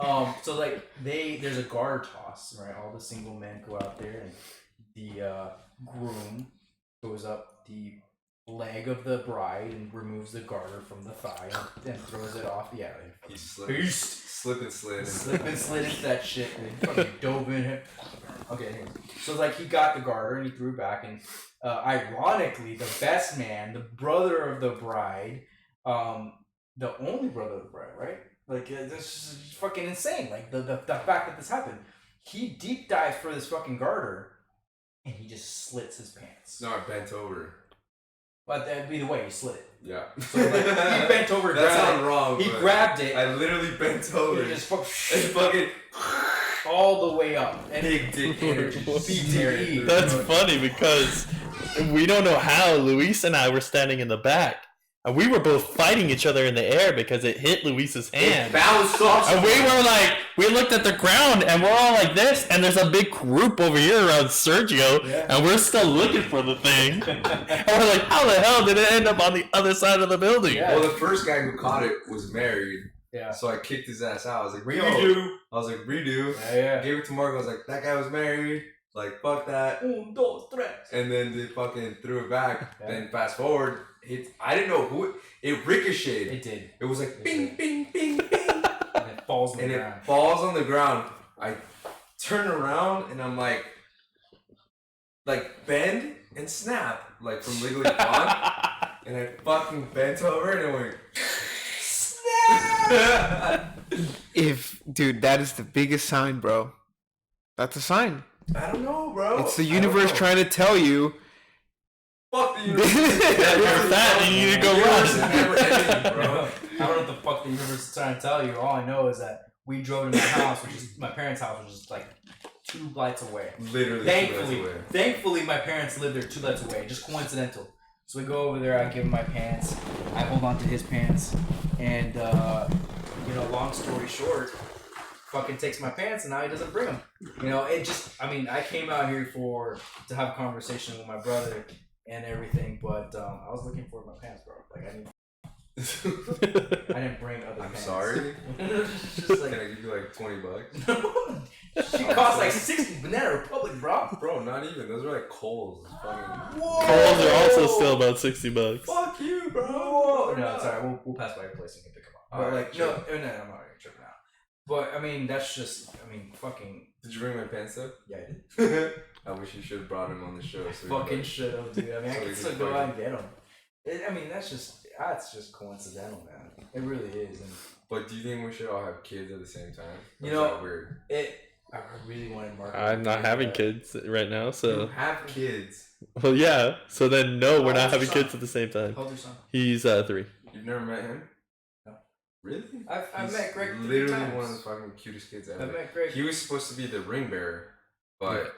yeah. So like there's a garter toss, right? All the single men go out there, and the groom goes up the leg of the bride and removes the garter from the thigh and throws it off. Yeah, He slid and slid. slip and slid into that shit and fucking dove in it. Okay, anyways. So like he got the garter and he threw it back, and ironically, the best man, the brother of the bride, the only brother of the bride, right? Like this is fucking insane. Like the fact that this happened, he deep dives for this fucking garter, and he just slits his pants. No, I bent over. But either way, he slit it. Yeah. So like he bent over, That grabbed sounds it. wrong. He but grabbed it. I literally bent over. He just and fucking all the way up. And big dick energy. BDE. That's funny because we don't know how Luis and I were standing in the back. And we were both fighting each other in the air because it hit Luis's hand. Bounced off. And we were like, we looked at the ground and we're all like this, and there's a big group over here around Sergio, and we're still looking for the thing. And we're like, how the hell did it end up on the other side of the building? Yeah. Well, the first guy who caught it was married. Yeah. So I kicked his ass out. I was like, Redo. I was like, redo. Yeah. Gave it to Marco. I was like, that guy was married. Like, fuck that. Un, dos, tres. And then they fucking threw it back. Yeah. Then fast forward, I didn't know who it ricocheted. It did. It was like It bing, did. bing, bing, bing. And it falls on the And ground. it falls on the ground. I turn around and I'm like bend and snap, like from Legally Blonde. And I fucking bent over and it went snap. Dude, that is the biggest sign, bro. That's a sign. I don't know, bro. It's the I don't universe know. trying to tell you. Fuck the universe. You're fat and you need to go Universe run. is never ending, Bro, bro. I don't know what the fuck the universe is trying to tell you. All I know is that we drove to my house, which is my parents' house, which is like 2 lights away. Literally. Thankfully, my parents live there 2 lights away. Just coincidental. So we go over there. I give him my pants. I hold on to his pants, and long story short, fucking takes my pants, and now he doesn't bring them. It just. I mean, I came out here to have a conversation with my brother and everything, but I was looking for my pants, bro. Like I need. I didn't bring other I'm pants. sorry. It's just Can like I give you like $20? she costs like 60 Banana Republic, bro. Bro, not even. Those are like Kohl's. It's fucking... Coles are also still about $60. Fuck you, bro. Whoa. No, sorry. We'll pass by your place and you can pick them up. But Alright, like, sure. no, I'm not gonna trip now. But I mean, that's just. I mean, fucking. Did you bring my pants up? Yeah, I did. I wish you should have brought him on the show. So Fucking should have, dude. I mean, I So can we still can go fucking- out and get them. I mean, that's just coincidental, man. It really is, and But do you think we should all have kids at the same time? Or You is know- that weird. I really wanted Mark. I'm not having kids right now, You so have kids. well, yeah. So then, no, we're How not old's having your son? kids at the same time. Hold your son. He's 3. You've never met him? No. Really? I've He's met Greg 3 literally times. one of the fucking cutest kids ever. I've met Greg. He was supposed to be the ring bearer, but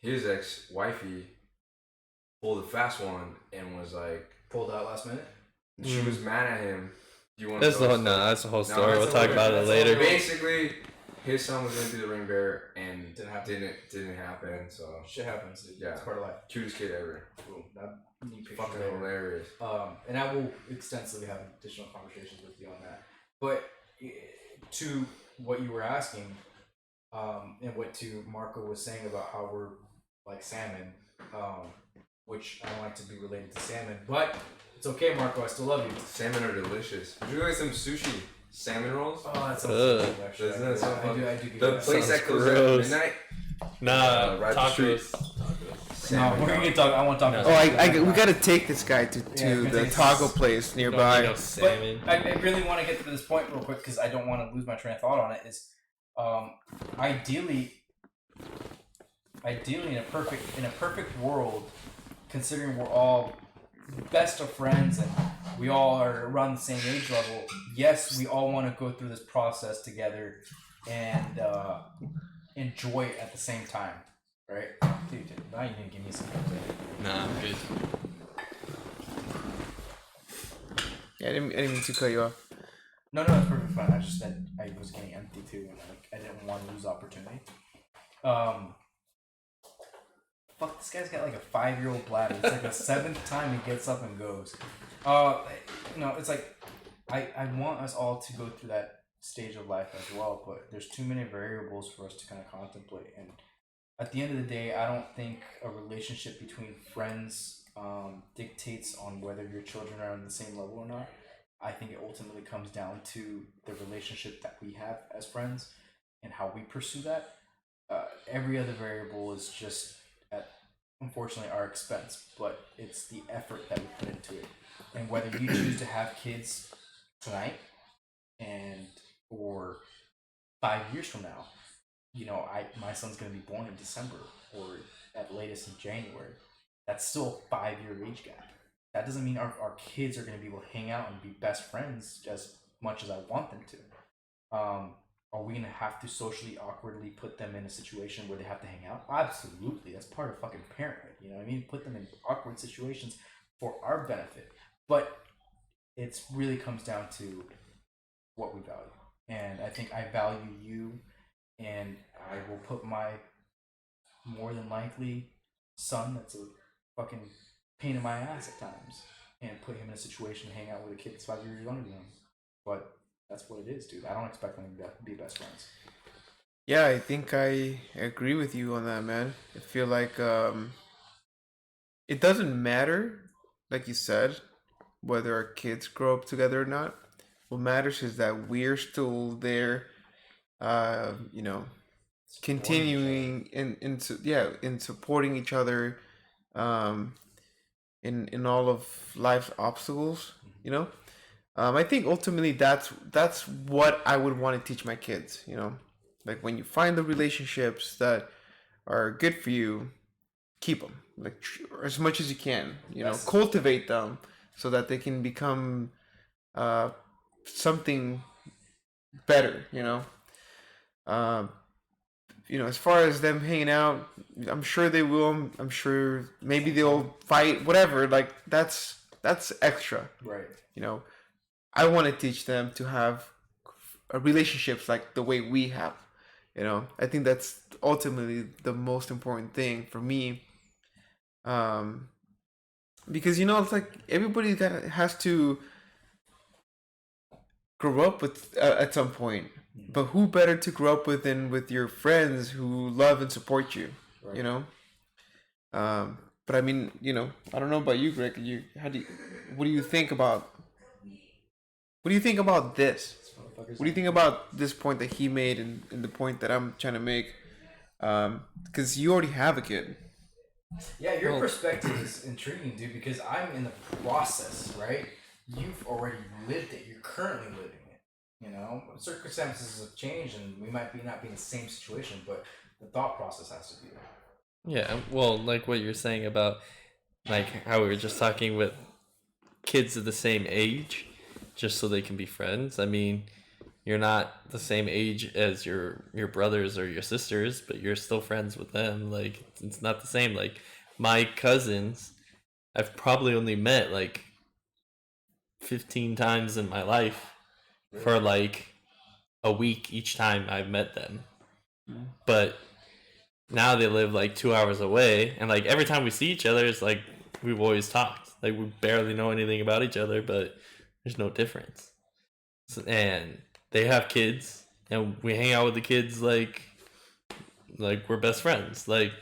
his ex-wifey pulled a fast one and was like, Pulled out last minute. she was mad at him. Do you want That's to the whole, that's the whole No, story. that's We'll a talk little- about it that's a later. little- Basically, his son was going to be the ring bearer and Didn't happen. didn't happen. So Shit happens. Dude. Yeah. It's part of life. cutest kid ever. Boom. That neat picture Fucking later. hilarious. And I will extensively have additional conversations with you on that. But to what you were asking, and what to Marco was saying about how we're like salmon, which I don't like to be related to salmon, but it's okay, Marco. I still love you. Salmon are delicious. Would you like some sushi? Salmon rolls? Oh, that sounds Ugh. good, actually. Doesn't that sound I fun? do. I do. Get The that. place sounds that goes gross. at midnight? Nah, right up the tacos. No, Salmon we're gonna rolls. get talk. I want to talk. No. about We gotta take this guy to Yeah, we're gonna the take taco this- place Don't need nearby. no salmon. But I really want to get to this point real quick because I don't want to lose my train of thought on it. Is ideally in a perfect world, considering we're all best of friends and we all are around the same age level. Yes, we all want to go through this process together and enjoy it at the same time, right? Dude, now you didn't give me some. Nah, I'm good. Yeah, I didn't mean to cut you off. No, that's perfectly fine. I just said I was getting empty too, and I didn't want to lose opportunity. Fuck, this guy's got like a 5-year-old bladder. It's like the 7th time he gets up and goes. It's like I want us all to go through that stage of life as well, but there's too many variables for us to kind of contemplate. And at the end of the day, I don't think a relationship between friends dictates on whether your children are on the same level or not. I think it ultimately comes down to the relationship that we have as friends and how we pursue that. Every other variable is just at, unfortunately, our expense, but it's the effort that we put into it. And whether you choose to have kids tonight or 5 years from now, my son's gonna be born in December or at latest in January. That's still a 5-year age gap. That doesn't mean our kids are going to be able to hang out and be best friends as much as I want them to. Are we going to have to socially awkwardly put them in a situation where they have to hang out? Absolutely. That's part of fucking parenthood. You know what I mean? Put them in awkward situations for our benefit. But it really comes down to what we value. And I think I value you, and I will put my more than likely son that's a fucking pain in my ass at times and put him in a situation to hang out with a kid that's 5 years younger than him. But that's what it is, dude. I don't expect them to be best friends. Yeah, I think I agree with you on that, man. I feel like it doesn't matter, like you said, whether our kids grow up together or not. What matters is that we're still there, continuing in supporting each other, in all of life's obstacles. I think ultimately that's what I would want to teach my kids. Like when you find the relationships that are good for you, keep them like as much as you can. Cultivate them so that they can become something better. As far as them hanging out, I'm sure they will. I'm sure maybe they'll fight, whatever. Like that's extra. Right. I want to teach them to have relationships like the way we have. I think that's ultimately the most important thing for me. Because it's like everybody has to grow up with at some point. But who better to grow up with than with your friends who love and support you? Right. You know. But I mean, I don't know about you, Greg. What do you think about? What do you think about this? What do you think about this point that he made and the point that I'm trying to make? Because you already have a kid. Yeah, your perspective is intriguing, dude, because I'm in the process, right? You've already lived it. You're currently living it. Circumstances have changed, and we might not be in the same situation, but the thought process has to be there. Yeah, well, like what you're saying about like how we were just talking with kids of the same age, just so they can be friends. I mean, you're not the same age as your brothers or your sisters, but you're still friends with them. Like it's not the same. Like my cousins, I've probably only met like 15 times in my life for like a week each time I've met them. But now they live like 2 hours away, and like every time we see each other, it's like we've always talked. Like we barely know anything about each other, but there's no difference. And they have kids, and we hang out with the kids like we're best friends. Like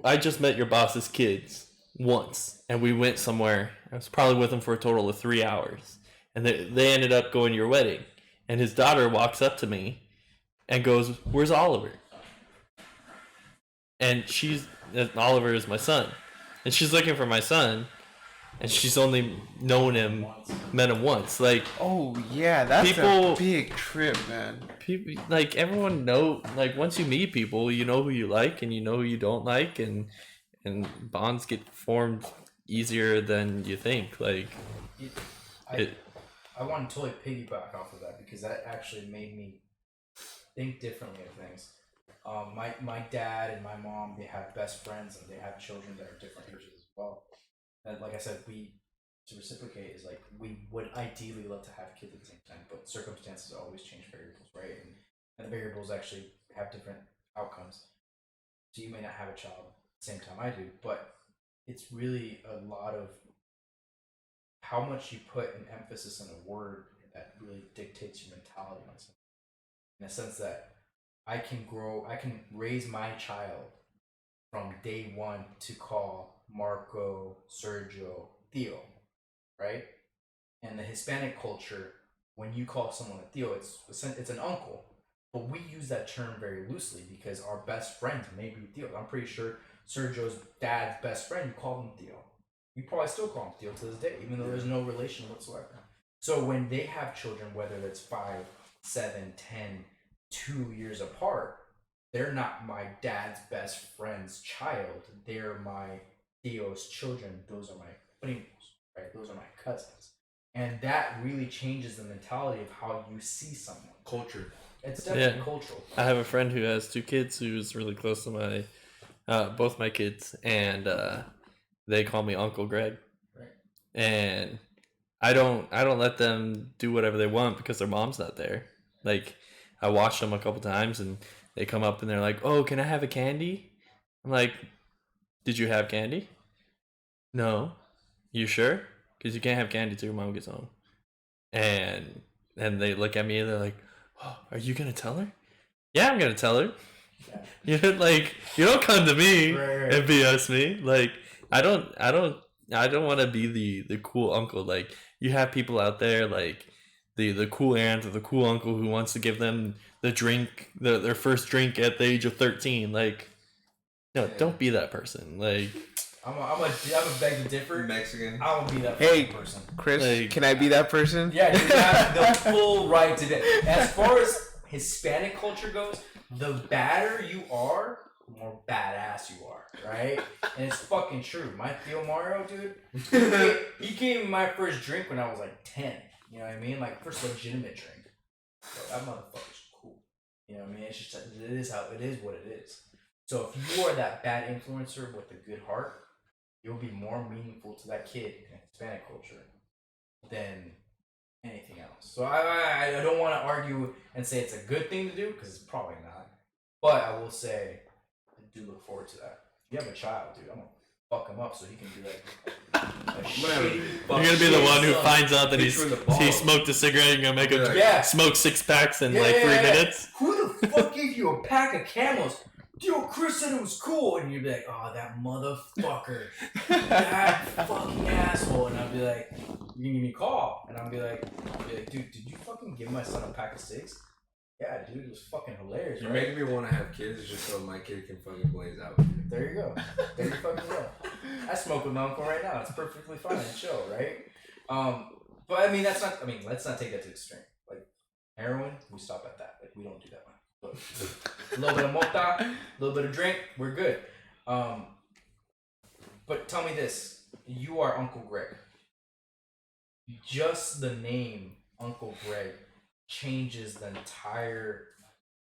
I just met your boss's kids once, and we went somewhere. I was probably with him for a total of 3 hours, and they ended up going to your wedding. And his daughter walks up to me and goes, "Where's Oliver?" And Oliver is my son, and she's looking for my son, and she's only met him once. Like, oh yeah, that's a big trip, man. People, like everyone like once you meet people, you know who you like and you know who you don't like, and bonds get formed easier than you think. Like, I want to totally piggyback off of that because that actually made me think differently of things. My dad and my mom, they have best friends and they have children that are different ages as well. And like I said, to reciprocate is like we would ideally love to have kids at the same time, but circumstances always change variables, right? And the variables actually have different outcomes. So you may not have a child at the same time I do, but it's really a lot of how much you put an emphasis on a word that really dictates your mentality on something. In a sense that I can raise my child from day one to call Marco, Sergio, Theo, right? And the Hispanic culture, when you call someone a Theo, it's an uncle. But we use that term very loosely because our best friends may be Theo. I'm pretty sure Sergio's dad's best friend, you call him Theo. You probably still call him Theo to this day, even though there's no relation whatsoever. So when they have children, whether it's 5, 7, 10, 2 years apart, they're not my dad's best friend's child. They're my Theo's children. Those are my primos, right? Those are my cousins. And that really changes the mentality of how you see someone. Culture. It's definitely cultural. I have a friend who has 2 kids who's really close to my both my kids, and they call me Uncle Greg. Right. And I don't let them do whatever they want because their mom's not there. Like, I watched them a couple times and they come up and they're like, "Oh, can I have a candy?" I'm like, "Did you have candy?" "No." "You sure? Because you can't have candy till your mom gets home." And they look at me and they're like, "Oh, are you gonna tell her?" "Yeah, I'm gonna tell her." Yeah. You don't come to me and BS me. Like, I don't want to be the cool uncle. Like, you have people out there like the cool aunt or the cool uncle who wants to give them the drink, their first drink at the age of 13. Like, no, don't be that person. Like, I'm a beg to differ. Mexican. I will be that person. Chris, Like, can I be that person? Yeah, you have the full right to that. As far as Hispanic culture goes, the badder you are, the more badass you are, right? And it's fucking true. My Theo Mario, dude, he gave me my first drink when I was like 10. You know what I mean? Like, first legitimate drink. But that motherfucker's cool. You know what I mean? It's just, it is what it is. So if you are that bad influencer with a good heart, you'll be more meaningful to that kid in Hispanic culture than anything else. So I don't want to argue and say it's a good thing to do because it's probably not. But I will say I do look forward to that. If you have a child, dude, I'm gonna fuck him up so he can be like You're gonna be the one who finds out that he smoked a cigarette. You're gonna make him smoke 6 packs in 3 minutes. Who the fuck gave you a pack of Camels? Yo, Chris said it was cool, and you'd be like, oh, that motherfucker, that fucking asshole, and I'd be like, you can give me a call, and I'd be like, dude, did you fucking give my son a pack of cigs? Yeah, dude, it was fucking hilarious. You're making me want to have kids just so my kid can fucking blaze out. There you go. There you fucking go. I smoke with my uncle right now. It's perfectly fine and chill, right? But I mean, let's not take that to the extreme. Like heroin, we stop at that. Like we don't do that one. Look, a little bit of mota, a little bit of drink, we're good. But tell me this: you are Uncle Greg. Just the name Uncle Greg changes the entire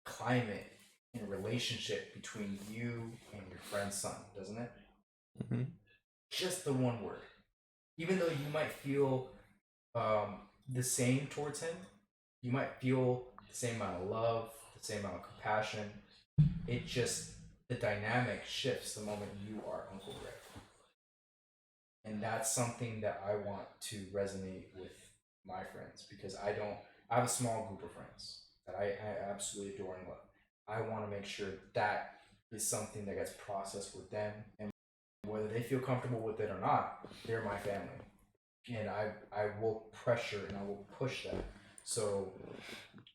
climate and relationship between you and your friend's son, doesn't it? Mm-hmm. Just the one word. Even though you might feel the same towards him, you might feel the same amount of love, the same amount of compassion. It just, the dynamic shifts the moment you are Uncle Greg. And that's something that I want to resonate with my friends, because I have a small group of friends that I absolutely adore and love. I want to make sure that is something that gets processed with them, and whether they feel comfortable with it or not, they're my family. And I will pressure and I will push that. So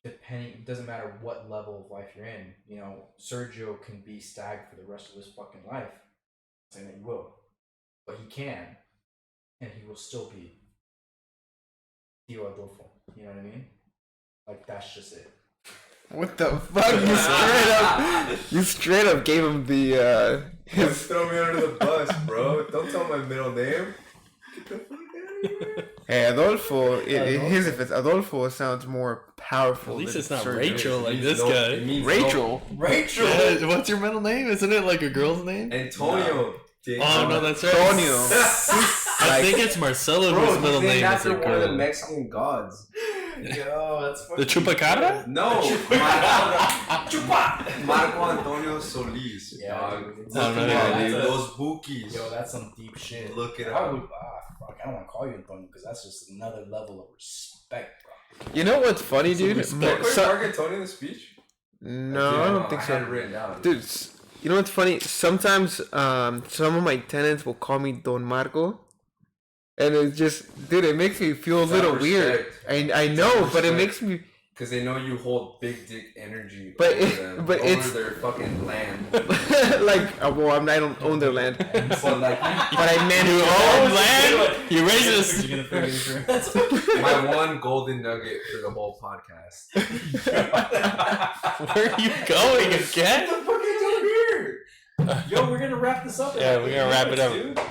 depending, it doesn't matter what level of life you're in, you know, Sergio can be stag for the rest of his fucking life. I'm saying that he will. But he can, and he will still be Tío Adolfo. You know what I mean? Like, that's just it. What the fuck? You straight up gave him the Don't throw me under the bus, bro. Don't tell my middle name. Get the fuck out of here. Hey, Adolfo. His if it's Adolfo sounds more powerful. At least than it's not Sergio. Rachel like this guy. Rachel. Rachel. Yeah, what's your middle name? Isn't it like a girl's name? Antonio. Oh no, that's right. Antonio. I think it's Marcelo whose middle name is a one of the girl. Mexican gods. Yo, that's The Chupacabra? No. Chupa. Marco Antonio Solis. Yeah, dog. dude. No, no, no, That's no. Those bookies. Yo, that's some deep shit. Look it I up. would, fuck, I don't want to call you Antonio because that's just another level of respect, bro. You know what's funny, dude? Did Marco Antonio in the speech? No, I don't think I had it so. written down. Dude, you know what's funny? Sometimes some of my tenants will call me Don Marco. And it's just, dude, it makes me feel a little weird. I know, but it makes me... Because they know you hold big dick energy But over it- them, but over it's- their fucking land. like, well, I don't own their land. But like, But I meant You to own land? You racist. You're gonna figure this my one golden nugget for the whole podcast. Where are you going again? What the fuck are you doing here? Yo, we're gonna wrap this up. in Yeah, like we're 8 gonna wrap it up. minutes,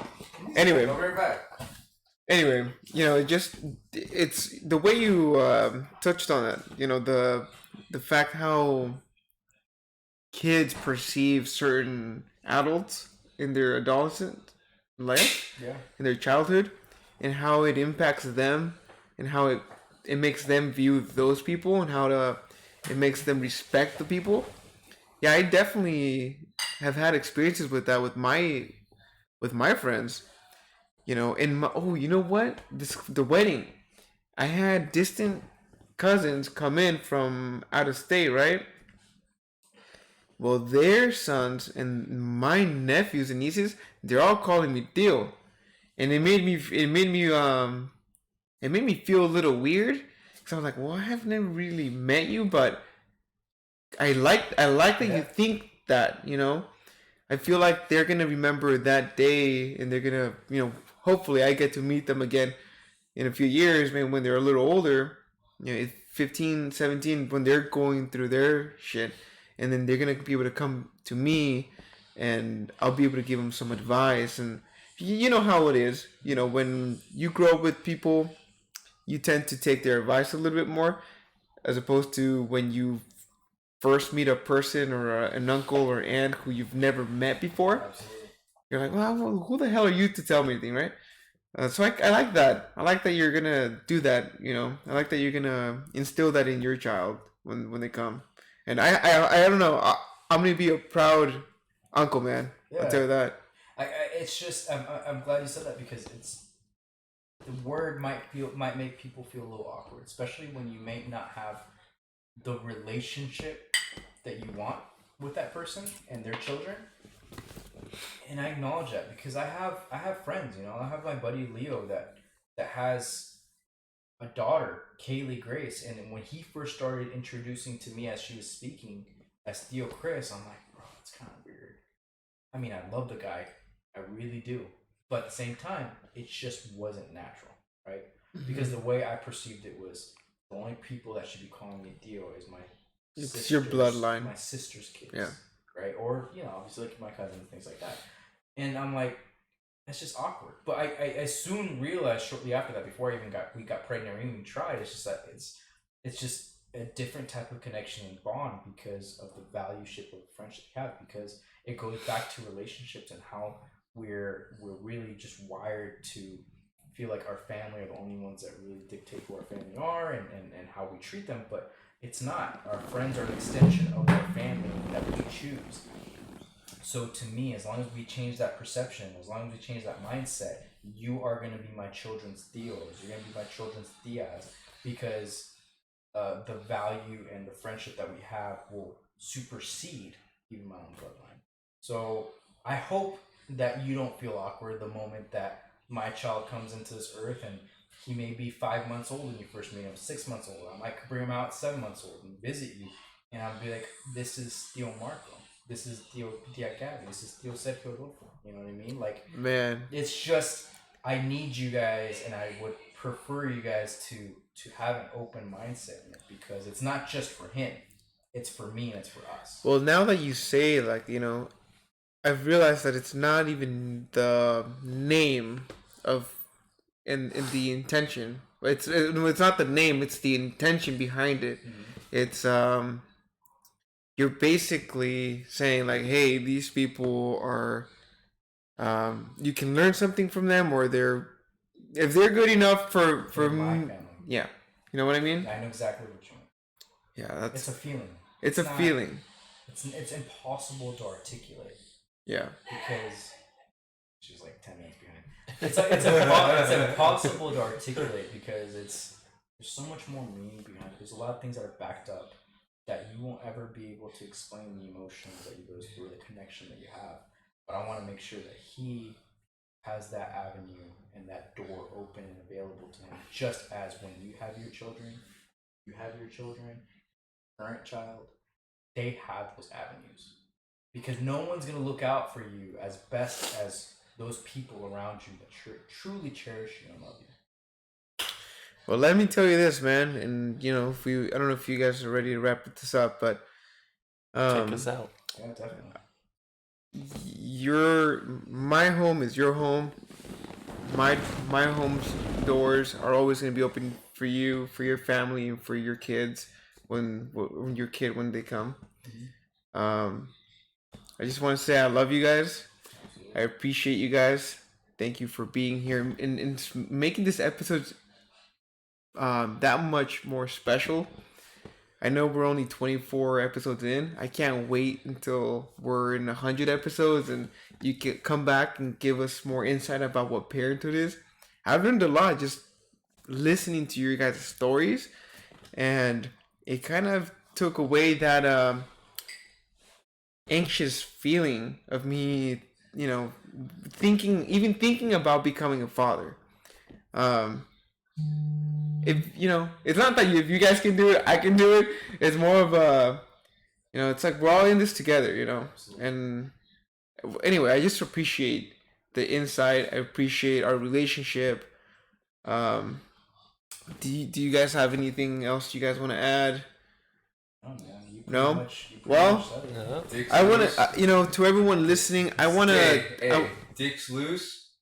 dude. Anyway. I'll be right back. Anyway, you know, it's the way you touched on it. You know, the fact how kids perceive certain adults in their adolescent life, in their childhood, and how it impacts them, and how it makes them view those people, and how it makes them respect the people. Yeah, I definitely have had experiences with that with my friends. You know, you know what? The wedding. I had distant cousins come in from out of state, right? Well, their sons and my nephews and nieces, they're all calling me Tío. And it made me feel a little weird. Cause I was like, well, I have never really met you, but I like that you think that, you know. I feel like they're gonna remember that day, and they're gonna, you know, hopefully I get to meet them again in a few years, maybe when they're a little older, you know, 15, 17, when they're going through their shit, and then they're gonna be able to come to me, and I'll be able to give them some advice. And you know how it is, you know, when you grow up with people, you tend to take their advice a little bit more, as opposed to when you first meet a person or an uncle or aunt who you've never met before. Absolutely. You're like, well, who the hell are you to tell me anything, right? So I like that. I like that you're gonna do that. You know, I like that you're gonna instill that in your child when they come. And I don't know. I'm gonna be a proud uncle, man. Yeah. I'll tell you that. it's just I'm glad you said that because it's the word might make people feel a little awkward, especially when you may not have the relationship that you want with that person and their children. And I acknowledge that because I have friends, I have my buddy Leo that has a daughter, Kaylee Grace, and when he first started introducing to me as she was speaking as Theo Chris, I'm like, bro, it's kind of weird. I mean, I love the guy, I really do, but at the same time, it just wasn't natural, right? Because the way I perceived it was the only people that should be calling me Theo is it's your bloodline, my sister's kids, yeah, right, or obviously like my cousin and things like that, and I'm like. It's just awkward. But I soon realized shortly after that, before we got pregnant or even tried, it's just that it's just a different type of connection and bond because of the value ship of the friendship we have, because it goes back to relationships and how we're really just wired to feel like our family are the only ones that really dictate who our family are and how we treat them, but it's not. Our friends are an extension of our family that we choose. So to me, as long as we change that perception, as long as we change that mindset, you are going to be my children's Theos. You're going to be my children's Diaz, because the value and the friendship that we have will supersede even my own bloodline. So I hope that you don't feel awkward the moment that my child comes into this earth, and he may be 5 months old when you first meet him, 6 months old. I might bring him out 7 months old and visit you, and I'll be like, this is Theo Marco. This is Theo Diagavi. This is Theo Sergio Rodolfo. You know what I mean? Like, man, it's just, I need you guys, and I would prefer you guys to have an open mindset in it, because it's not just for him. It's for me and it's for us. Well, now that you say, like, I've realized that it's not even the name of and the intention. It's not the name. It's the intention behind it. Mm-hmm. It's you're basically saying, like, hey, these people are, you can learn something from them, or if they're good enough for my family. Yeah, you know what I mean? I know exactly what you mean. Yeah, it's a feeling. It's a feeling. It's impossible to articulate. Yeah. Because she's like 10 minutes behind. It's impossible to articulate because there's so much more meaning behind it. There's a lot of things that are backed up that you won't ever be able to explain the emotions that you go through, the connection that you have. But I want to make sure that he has that avenue and that door open and available to him, just as when you have your children, current child, they have those avenues. Because no one's going to look out for you as best as those people around you that truly cherish you and love you. Well, let me tell you this, man, and I don't know if you guys are ready to wrap this up, but check us out. Yeah, definitely. My home is your home. My home's doors are always going to be open for you, for your family, and for your kids when they come. Mm-hmm. I just want to say I love you guys. I appreciate you guys. Thank you for being here and making this episode that much more special. I know we're only 24 episodes in. I can't wait until we're in 100 episodes and you can come back and give us more insight about what parenthood is. I've learned a lot just listening to your guys' stories, and it kind of took away that anxious feeling of me, thinking about becoming a father. It's not that if you guys can do it, I can do it. It's more of a, it's like we're all in this together, Absolutely. And anyway, I just appreciate the insight. I appreciate our relationship. Do you guys have anything else you guys want to add? Oh, man. No? Well, I want to, to everyone listening, I want to... Hey, dick's loose.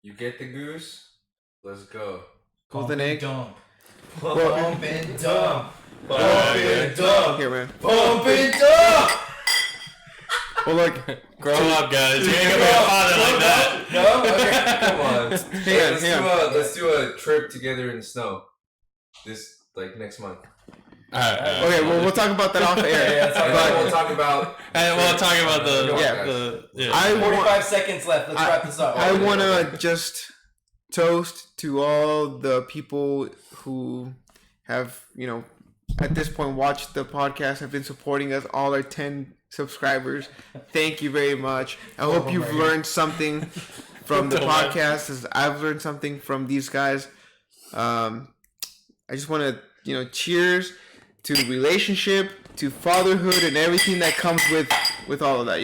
You get the goose. Let's go. Golden egg. Dump. Pump and dump. Pump and dump. Here, man. Pump and dump. Well, look. Grow up, guys. You ain't gonna be a father like that. No? Okay, come on. Let's do a trip together in the snow. Next month. Okay, well, we'll talk about that off air. Yeah, that's all And right. then we'll talk about. And we'll talk about Yeah. the 45 seconds left. Let's wrap this up. I want to just toast to all the people who have, at this point watched the podcast, have been supporting us, all our 10 subscribers. Thank you very much. I hope you've learned something from the podcast, as I've learned something from these guys. I just want to, cheers to relationship, to fatherhood, and everything that comes with all of that,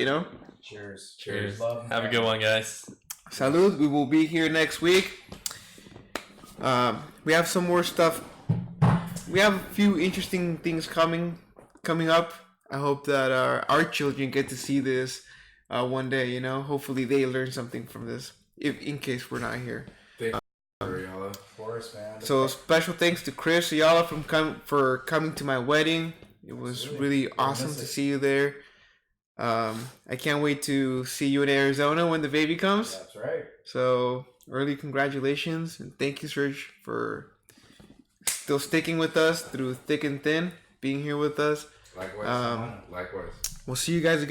Cheers. Cheers. Love. Have a good one, guys. Salud. We will be here next week. We have some more stuff. We have a few interesting things coming up. I hope that our children get to see this one day. Hopefully they learn something from this. If in case we're not here. Thank you, Ayala. Of course, man. So special thanks to Chris Ayala for coming to my wedding. It was really awesome to see you there. I can't wait to see you in Arizona when the baby comes. That's right. So early congratulations, and thank you, Serge, for still sticking with us through thick and thin, being here with us. Likewise. We'll see you guys again.